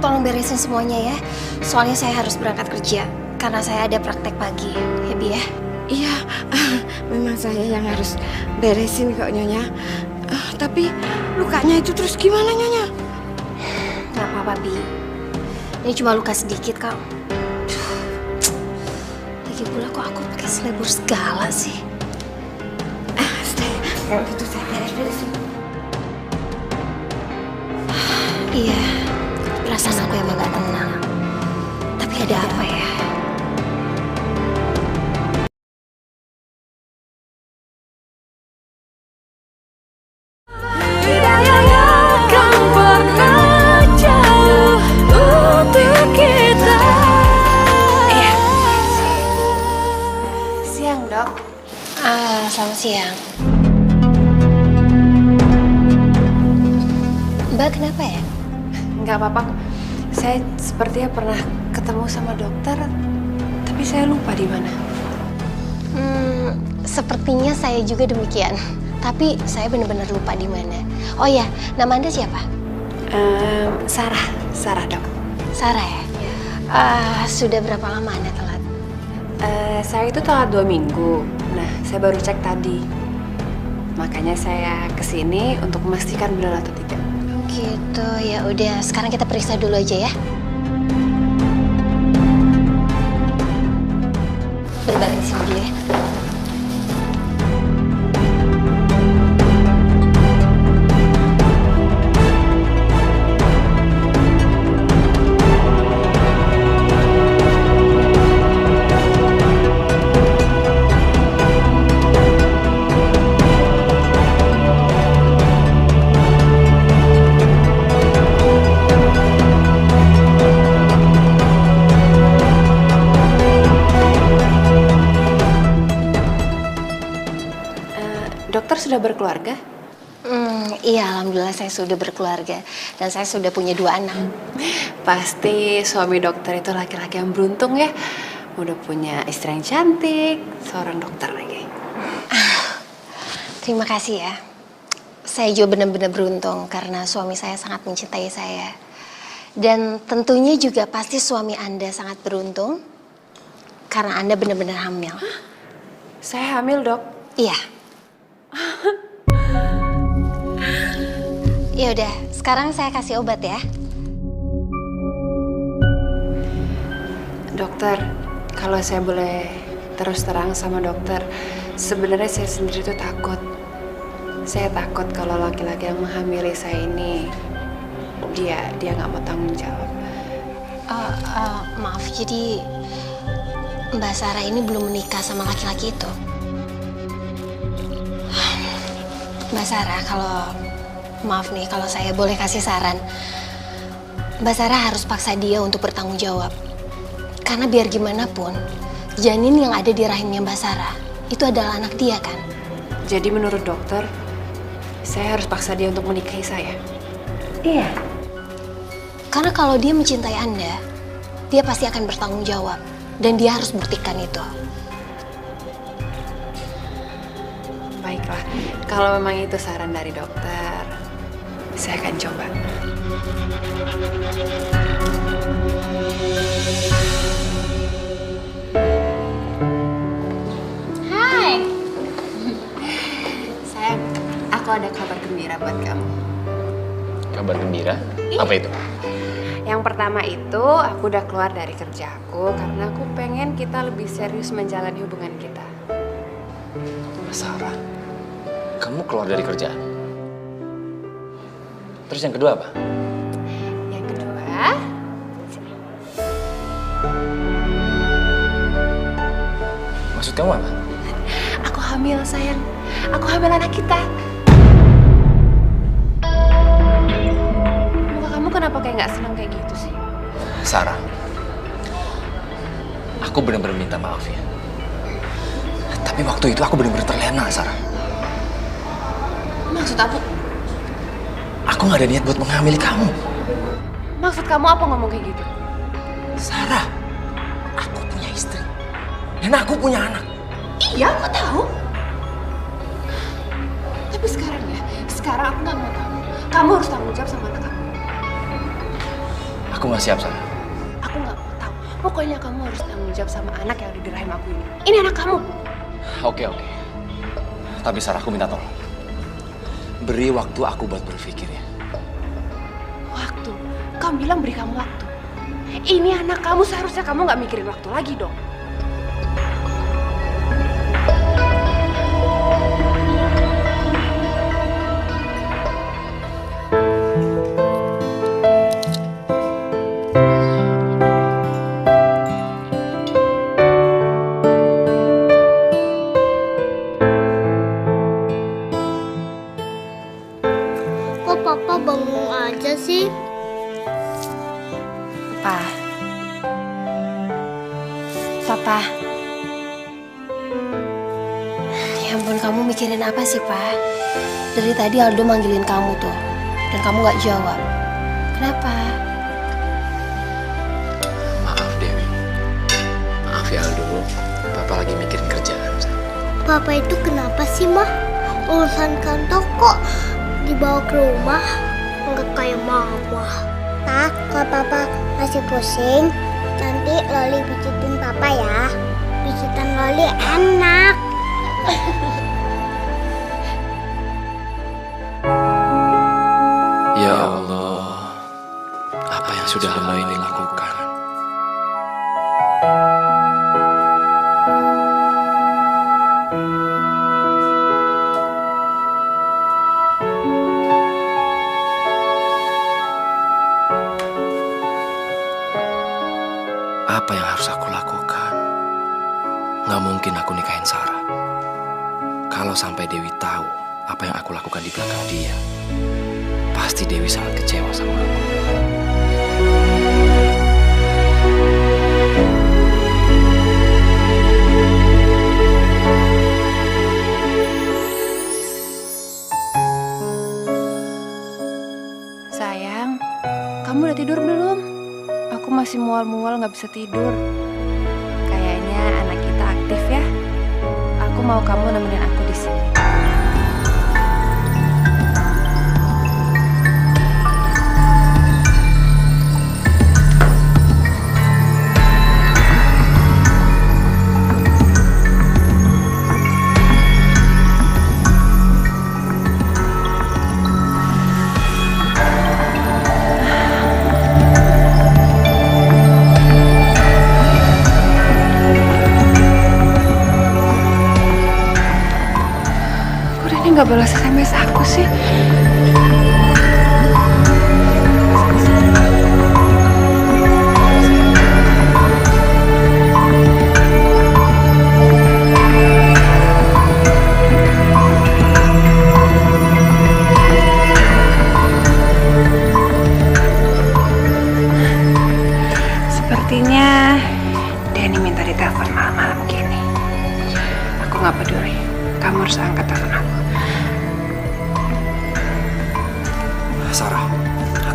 Tolong beresin semuanya ya. Soalnya saya harus berangkat kerja karena saya ada praktek pagi. Ya, Bi ya. Iya, memang saya yang harus beresin kok Nyonya. Tapi lukanya itu terus gimana Nyonya? Gak apa-apa, Bi. Ini cuma luka sedikit, Kak. Lagi pula kok aku pakai selebor segala sih. Kalau gitu saya beres-beresin. Iya, perasaan aku emang gak tenang. Tapi ada apa ya? Siang, Dok. Selamat siang. Mbak kenapa ya? Nggak apa-apa. Saya sepertinya pernah ketemu sama dokter, tapi saya lupa di mana. Sepertinya saya juga demikian. Tapi saya benar-benar lupa di mana. Oh ya, nama Anda siapa? Sarah, Dok. Sarah ya? Sudah berapa lama Anda telat? Saya itu telat 2 minggu. Nah, saya baru cek tadi. Makanya saya kesini untuk memastikan benar atau tidak. Gitu, ya udah. Sekarang kita periksa dulu aja ya. Berbalik di sini dulu ya. Dokter sudah berkeluarga? Iya, alhamdulillah saya sudah berkeluarga dan saya sudah punya 2 anak. Pasti suami dokter itu laki-laki yang beruntung ya. Udah punya istri yang cantik, seorang dokter lagi. Terima kasih ya. Saya juga benar-benar beruntung karena suami saya sangat mencintai saya. Dan tentunya juga pasti suami Anda sangat beruntung karena Anda benar-benar hamil. Saya hamil, Dok. Iya. Ya udah, sekarang saya kasih obat ya. Dokter, kalau saya boleh terus terang sama dokter, sebenarnya saya sendiri tuh takut. Saya takut kalau laki-laki yang menghamili saya ini dia nggak mau tanggung jawab. Maaf, jadi Mbak Sarah ini belum menikah sama laki-laki itu. Mbak Sarah, maaf nih kalau saya boleh kasih saran. Mbak Sarah harus paksa dia untuk bertanggung jawab. Karena biar gimana pun, janin yang ada di rahimnya Mbak Sarah itu adalah anak dia kan? Jadi menurut dokter, saya harus paksa dia untuk menikahi saya? Iya. Karena kalau dia mencintai Anda, dia pasti akan bertanggung jawab. Dan dia harus buktikan itu. Baiklah, kalau memang itu saran dari dokter, saya akan coba. Hai. Sayang, aku ada kabar gembira buat kamu. Kabar gembira? Apa itu? Yang pertama itu, aku udah keluar dari kerjaku karena aku pengen kita lebih serius menjalani hubungan kita. Sarah, kamu keluar dari kerjaan. Terus yang kedua apa? Yang kedua, Maksud kamu apa? aku hamil sayang. Aku hamil anak kita. Muka kamu kenapa kayak nggak senang kayak gitu sih? Sarah, aku benar-benar minta maaf ya. Tapi waktu itu aku benar-benar terlena, Sarah. Maksud aku? Aku nggak ada niat buat menghamili kamu. Maksud kamu apa ngomong kayak gitu? Sarah, aku punya istri. Dan aku punya anak. Iya, aku tahu. Tapi sekarang aku nggak mau tahu. Kamu harus tanggung jawab sama anak kamu. Aku nggak siap, Sarah. Aku nggak mau tahu. Pokoknya kamu harus tanggung jawab sama anak yang ada di rahim aku ini. Ini anak kamu. Oke. Tapi Sarah, aku minta tolong. Beri waktu aku buat berpikir ya. Waktu? Kamu bilang beri kamu waktu. Ini anak kamu, seharusnya kamu nggak mikirin waktu lagi dong. Kok papa bengong aja sih? Papa. Ya ampun, kamu mikirin apa sih, Pak? Dari tadi Aldo manggilin kamu tuh, dan kamu gak jawab. Kenapa? Maaf, Dewi. Maaf ya, Aldo. Papa lagi mikirin kerjaan. Papa itu kenapa sih, Mah? Urusan kantor kok dibawa ke rumah? Nggak kayak mama. Tak, kalau papa masih pusing, nanti Loli pijitin papa ya. Pijitan Loli enak. Ya Allah, apa yang sudah hamba ini lakukan? Apa yang harus aku lakukan? Nggak mungkin aku nikahin Sarah. Kalau sampai Dewi tahu apa yang aku lakukan di belakang dia, pasti Dewi sangat kecewa sama aku. mual-mual nggak bisa tidur. Kayaknya anak kita aktif ya. Aku mau kamu nemenin aku di sini. Nggak balas SMS aku sih. Sepertinya Denny minta ditelepon malam-malam gini. Aku nggak peduli. Kamu harus angkat telepon aku. Sarah,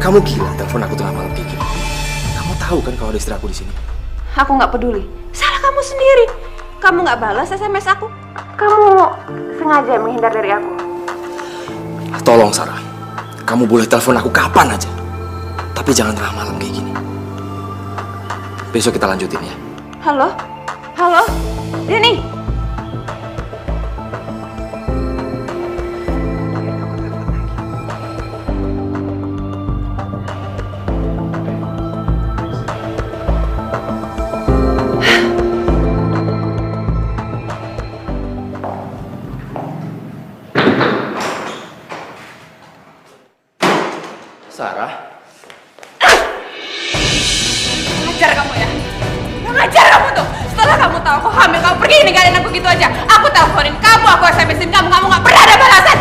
kamu gila telepon aku tengah malam kayak gini. Kamu tahu kan kalau ada istri aku di sini? Aku nggak peduli. Salah kamu sendiri. Kamu nggak balas SMS aku. Kamu sengaja menghindar dari aku. Tolong Sarah, kamu boleh telepon aku kapan aja. Tapi jangan tengah malam kayak gini. Besok kita lanjutin ya. Halo? Halo? Denny? Sarah? Ngajar kamu ya? Ngajar kamu tuh! Setelah kamu tahu aku hamil, kamu pergi ninggalin aku gitu aja. Aku teleponin kamu, aku SMS-in kamu, kamu gak pernah ada balasan!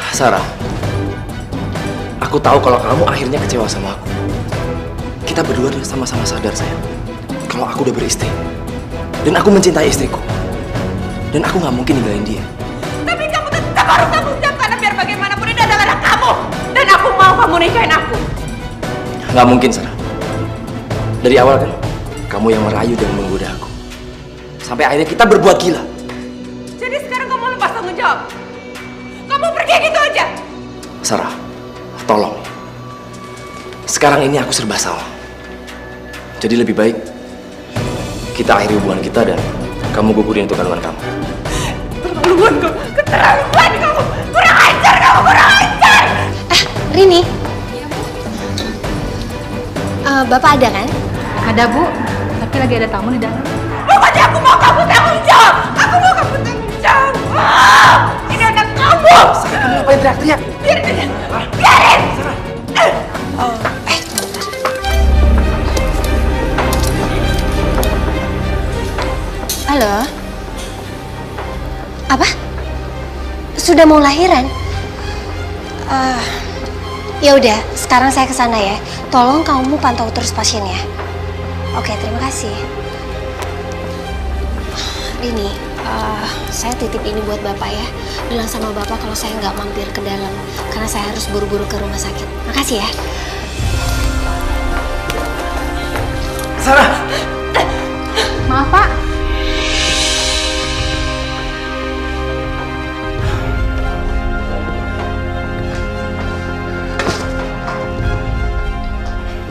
Sarah, aku tahu kalau kamu akhirnya kecewa sama aku. Kita berdua sama-sama sadar sayang, kalau aku udah beristri. Dan aku mencintai istriku. Dan aku gak mungkin ninggalin dia. Tapi kamu tetap harus tanggung jawab, karena biar bagaimanapun ini adalah anak kamu. Dan aku mau kamu nikahin aku. Gak mungkin Sarah. Dari awal kan, kamu yang merayu dan menggoda aku. Sampai akhirnya kita berbuat gila. Jadi sekarang kamu lepas tanggung jawab. Kamu pergi gitu aja. Sarah, tolong. Sekarang ini aku serba salah. Jadi lebih baik kita akhiri hubungan kita dan kamu gugurin untuk kandungan kamu. Keterlaluan kamu, keterlaluan kamu. Kurang ajar kamu, kurang ajar. Rini. Bapak ada kan? Ada Bu, tapi lagi ada tamu di dalam. Pokoknya aku mau kamu tanggung jawab. Aku mau kamu tanggung jawab. Ini anak kamu. Sarah, kamu ngapain teriak-teriak? Biarin. Biarin. Halo? Apa? Sudah mau lahiran? Ya udah, sekarang saya ke sana ya. Tolong kamu pantau terus pasiennya. Oke, terima kasih. Rini, saya titip ini buat Bapak ya. Bilang sama Bapak kalau saya nggak mampir ke dalam karena saya harus buru-buru ke rumah sakit. Makasih ya. Sarah! Maaf Pak.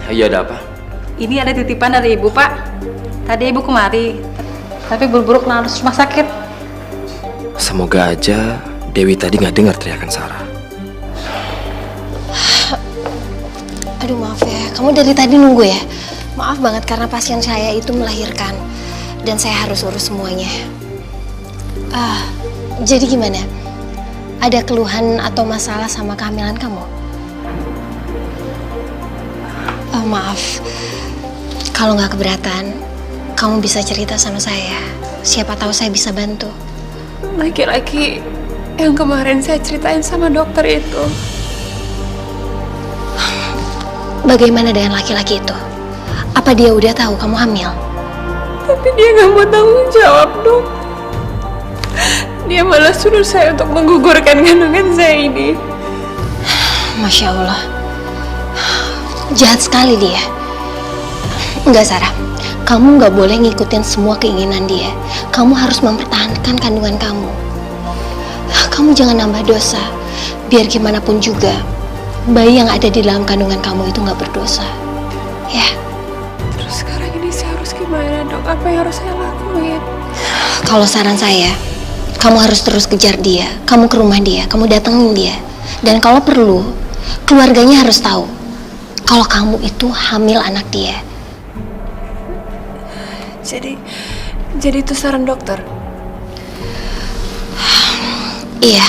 Iya, ada apa? Ini ada titipan dari Ibu Pak. Tadi Ibu kemari, tapi buru-buru harus rumah sakit. Semoga aja Dewi tadi nggak dengar teriakan Sarah. Aduh maaf ya, kamu dari tadi nunggu ya? Maaf banget karena pasien saya itu melahirkan dan saya harus urus semuanya. Jadi gimana? Ada keluhan atau masalah sama kehamilan kamu? Maaf, kalau nggak keberatan, kamu bisa cerita sama saya. Siapa tahu saya bisa bantu. Laki-laki yang kemarin saya ceritain sama dokter itu. Bagaimana dengan laki-laki itu? Apa dia udah tahu kamu hamil? Tapi dia nggak mau tanggung jawab, Dok. Dia malah suruh saya untuk menggugurkan kandungan saya ini. Masya Allah. Jahat sekali dia. Enggak, Sarah. Kamu nggak boleh ngikutin semua keinginan dia. Kamu harus mempertahankan kandungan kamu. Kamu jangan nambah dosa. Biar gimana pun juga, bayi yang ada di dalam kandungan kamu itu nggak berdosa. Ya. Terus sekarang ini saya harus gimana, Dok? Apa yang harus saya lakuin? Kalau saran saya, kamu harus terus kejar dia. Kamu ke rumah dia, kamu datengin dia. Dan kalau perlu, keluarganya harus tahu kalau kamu itu hamil anak dia. Jadi itu saran dokter? Iya.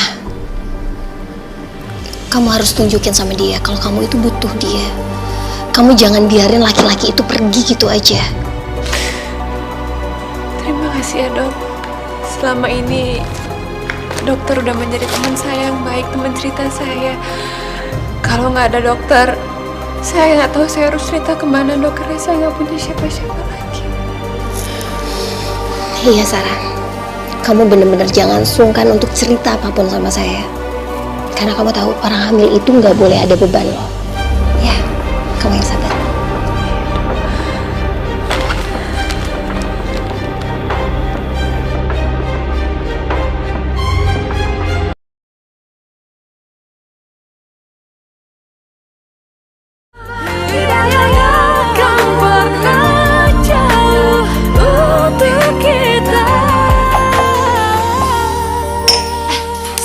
Kamu harus tunjukin sama dia kalau kamu itu butuh dia. Kamu jangan biarin laki-laki itu pergi gitu aja. Terima kasih ya, Dok. Selama ini dokter udah menjadi teman saya yang baik, teman cerita saya. Kalau nggak ada dokter, saya nggak tahu saya harus cerita kemana, Dok, karena saya nggak punya siapa-siapa lagi. Iya, Sarah. Kamu bener-bener jangan sungkan untuk cerita apapun sama saya. Karena kamu tahu orang hamil itu nggak boleh ada beban loh. Ya, kamu yang sabar.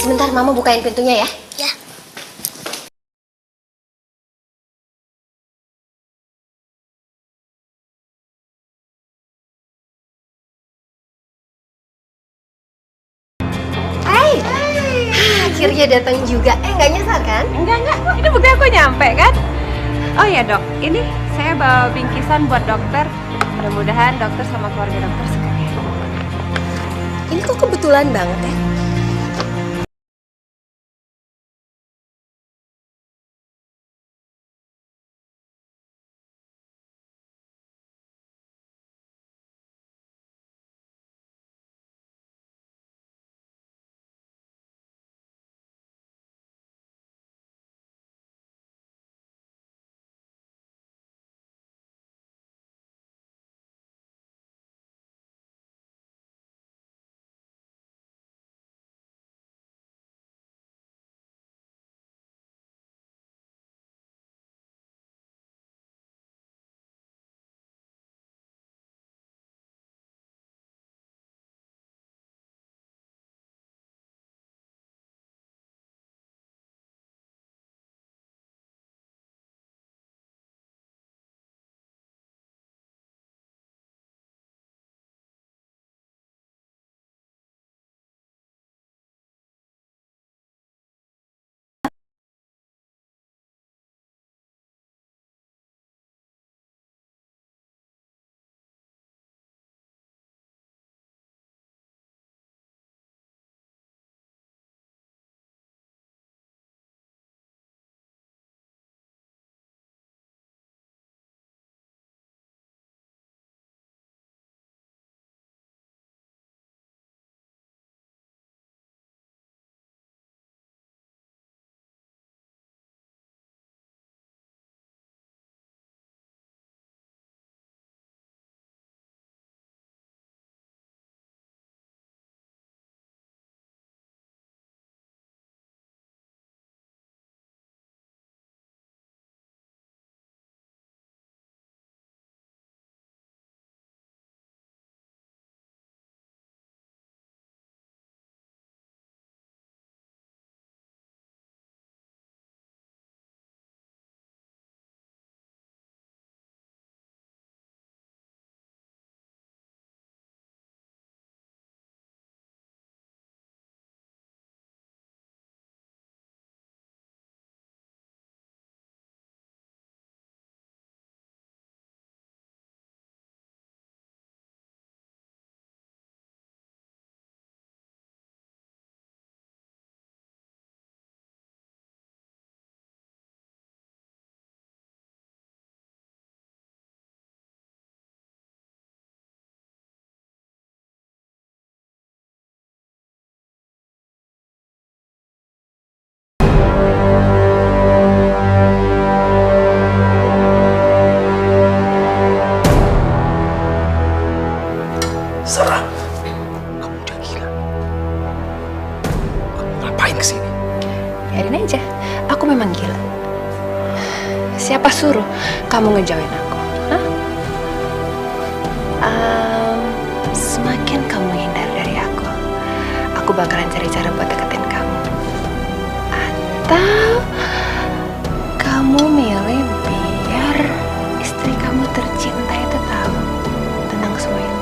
Sebentar, Mama bukain pintunya ya. Ya. Akhirnya datang juga. Nggak nyasar kan? Enggak. Ini bukti aku nyampe, kan? Oh ya, Dok. Ini saya bawa bingkisan buat dokter. Mudah-mudahan dokter sama keluarga dokter suka ya. Ini kok kebetulan banget ya. Sarah, kamu udah gila. Kamu ngapain kesini? Biarin aja, aku memang gila. Siapa suruh kamu ngejauhin aku? Hah? Semakin kamu hindar dari aku bakalan cari cara buat deketin kamu. Atau kamu milih biar istri kamu tercinta itu tahu tentang semua ini.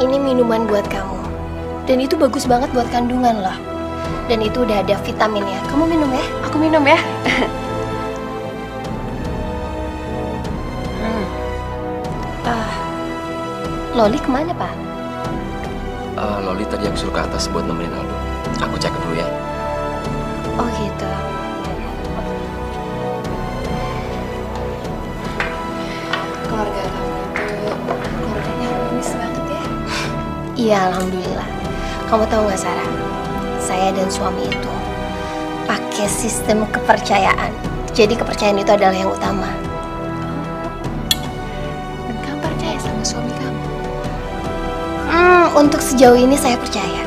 Ini minuman buat kamu. Dan itu bagus banget buat kandungan loh. Dan itu udah ada vitaminnya. Kamu minum ya? Aku minum ya. Loli kemana, Pak? Loli tadi aku suruh ke atas buat nemenin Aldo. Aku cek dulu ya. Oh gitu. Keluarga kamu itu keluarganya harmonis banget ya. Iya, alhamdulillah. Kamu tahu nggak, Sarah? Saya dan suami itu pakai sistem kepercayaan. Jadi kepercayaan itu adalah yang utama. Dan kamu percaya sama suami kamu? Untuk sejauh ini saya percaya.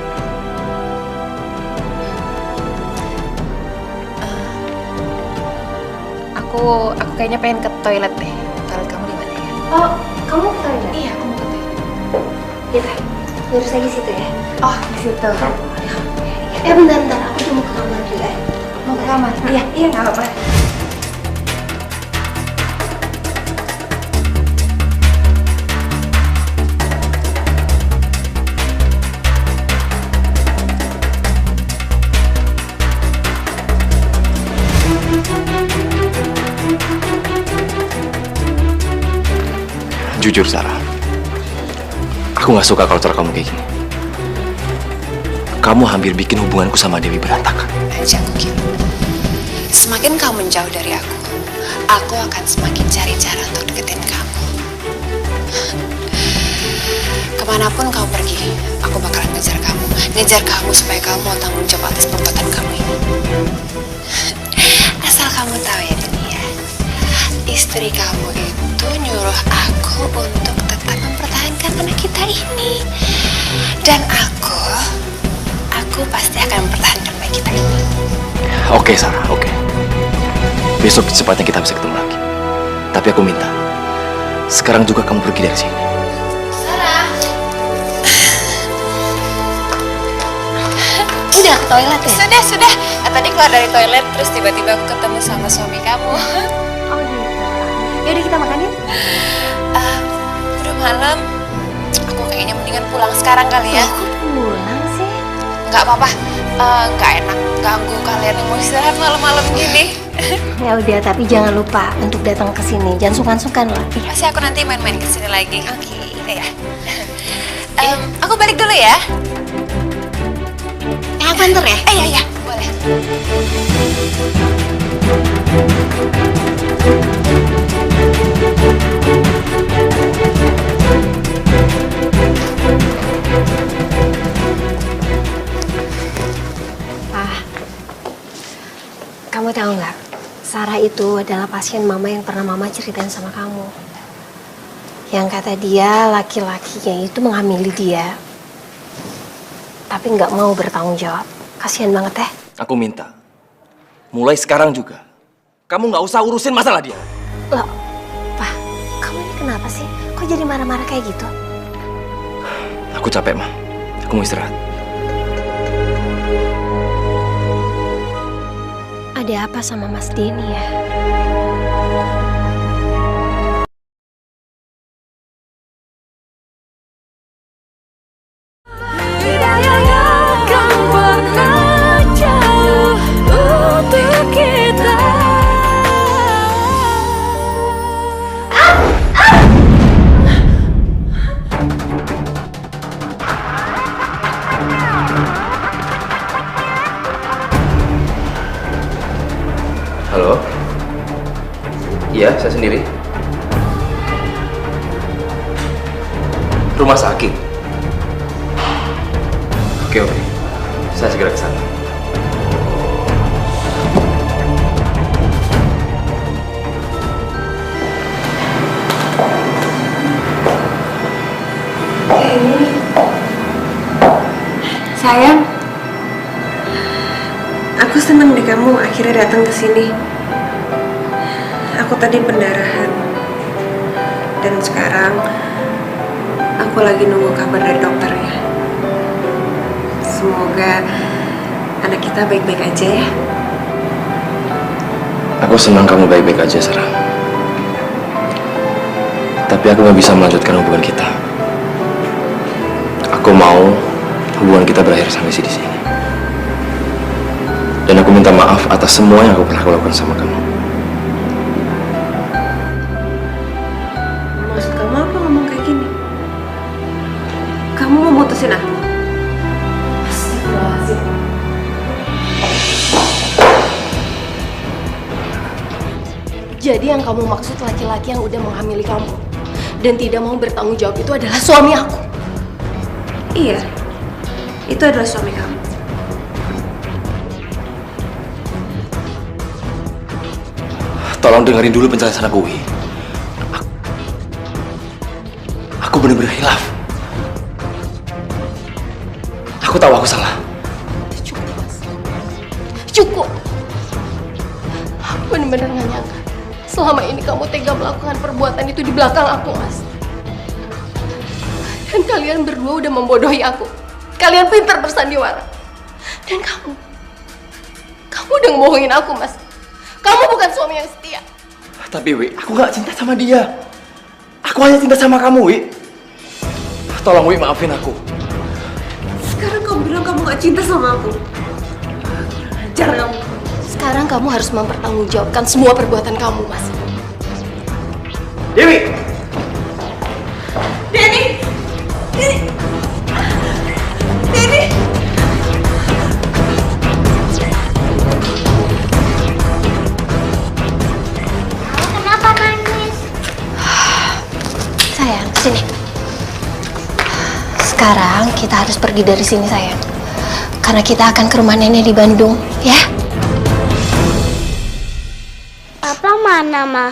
Aku kayaknya pengen ke toilet deh. Toilet kamu di mana ya? Oh, kamu ke toilet? Iya, aku mau ke toilet. Gitu. Lurus lagi situ ya. Oh, di situ. Bentar, aku cuma ke kamar dulu ya. Mau ke kamar? Iya. Nggak apa-apa. Jujur, Sarah. Aku nggak suka kalau cara kamu kayak gini. Kamu hampir bikin hubunganku sama Dewi berantakan. Jangan gitu. Semakin kamu menjauh dari aku akan semakin cari cara untuk deketin kamu. Kemanapun kamu pergi, aku bakalan ngejar kamu supaya kamu mau tanggung jawab atas perbuatan kamu ini. Asal kamu tahu ya, dunia, istri kamu itu nyuruh aku untuk tetap mempertahankan anak kita ini, dan aku pasti akan mempertahankan baik kita ini. Oke, Sarah, oke. Besok secepatnya kita bisa ketemu lagi. Tapi aku minta, sekarang juga kamu pergi dari sini. Sarah. Udah ke toilet ya? Sudah. Tadi keluar dari toilet, terus tiba-tiba aku ketemu sama suami kamu. Oh gitu. Yaudah kita makan yuk. Udah malam, aku kayaknya mendingan pulang sekarang kali ya. Aku pulang sih. Nggak apa-apa, nggak enak ganggu kalian yang mau istirahat malam-malam gini. Ya udah, tapi jangan lupa untuk datang ke sini. Jangan sungkan-sungkan lah. Pasti aku nanti main-main ke sini lagi. Oke. Ya. Aku balik dulu ya. Aku anter ya? Iya, boleh. Kamu tahu nggak? Sarah itu adalah pasien mama yang pernah mama ceritain sama kamu. Yang kata dia laki-lakinya itu menghamili dia. Tapi nggak mau bertanggung jawab. Kasihan banget ya. Aku minta, mulai sekarang juga, kamu nggak usah urusin masalah dia. Loh, Pak, kamu ini kenapa sih? Kok jadi marah-marah kayak gitu? Aku capek, Ma. Aku mau istirahat. Ada apa sama Mas Denny ya? Halo? Iya, saya sendiri. Rumah sakit? Oke. Saya segera ke sana. Sayang, aku senang deh kamu akhirnya datang ke sini. Aku tadi pendarahan. Dan sekarang aku lagi nunggu kabar dari dokternya. Semoga anak kita baik-baik aja ya. Aku senang kamu baik-baik aja, Sarah. Tapi aku gak bisa melanjutkan hubungan kita. Aku mau hubungan kita berakhir sampai di sini. Dan aku minta maaf atas semua yang aku pernah lakukan sama kamu. Maksud kamu apa ngomong kayak gini? Kamu mau mutusin aku? Astagfirullahaladzim. Jadi yang kamu maksud laki-laki yang udah menghamili kamu dan tidak mau bertanggung jawab itu adalah suami aku? Iya, itu adalah suami kamu. Tolong dengerin dulu penjelasan aku, Wi. Aku benar-benar hilaf. Aku tahu aku salah. Cukup, Mas. Cukup. Aku benar-benar gak nyangka selama ini kamu tega melakukan perbuatan itu di belakang aku, Mas. Dan kalian berdua udah membodohi aku. Kalian pintar bersandiwara. Dan kamu udah ngebohongin aku, Mas. Kamu bukan suami yang setia. Tapi, Wi, aku gak cinta sama dia. Aku hanya cinta sama kamu, Wi. Tolong, Wi, maafin aku. Sekarang kamu bilang kamu gak cinta sama aku. Ajar kamu. Sekarang kamu harus mempertanggungjawabkan semua perbuatan kamu, Mas. Dewi! Denny! Denny! Denny! Kenapa nangis? Sayang, sini. Sekarang kita harus pergi dari sini, sayang. Karena kita akan ke rumah nenek di Bandung, ya? Papa mana, Ma?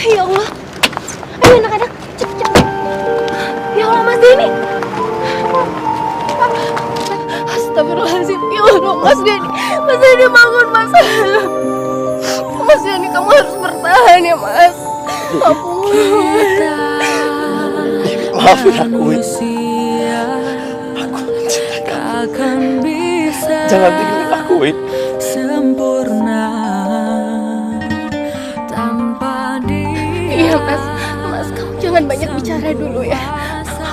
Ya Allah. Ayo anak-anak, cepet-cepet. Ya Allah, Mas Denny. Astagfirullahaladzim. Ya Allah, Mas Denny. Mas Denny bangun, Mas. Mas Denny, kamu harus bertahan ya, Mas. Ampun. Maafin aku, Wi. Aku mencintai kamu. Jangan tinggalin aku, Wi. Iya, Mas, kamu jangan banyak bicara dulu ya.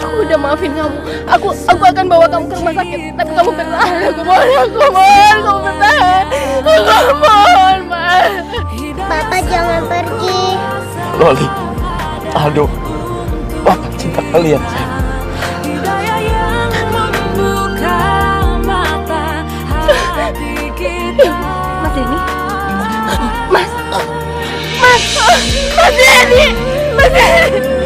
Aku udah maafin kamu. Aku akan bawa kamu ke rumah sakit. Tapi kamu bertahan. Aku mohon, kamu bertahan. Aku mohon, Mas. Papa jangan pergi. Loli, Aldo, Papa cinta kalian, sayang. Mas Denny, Mas, Mas Denny! Mas Denny!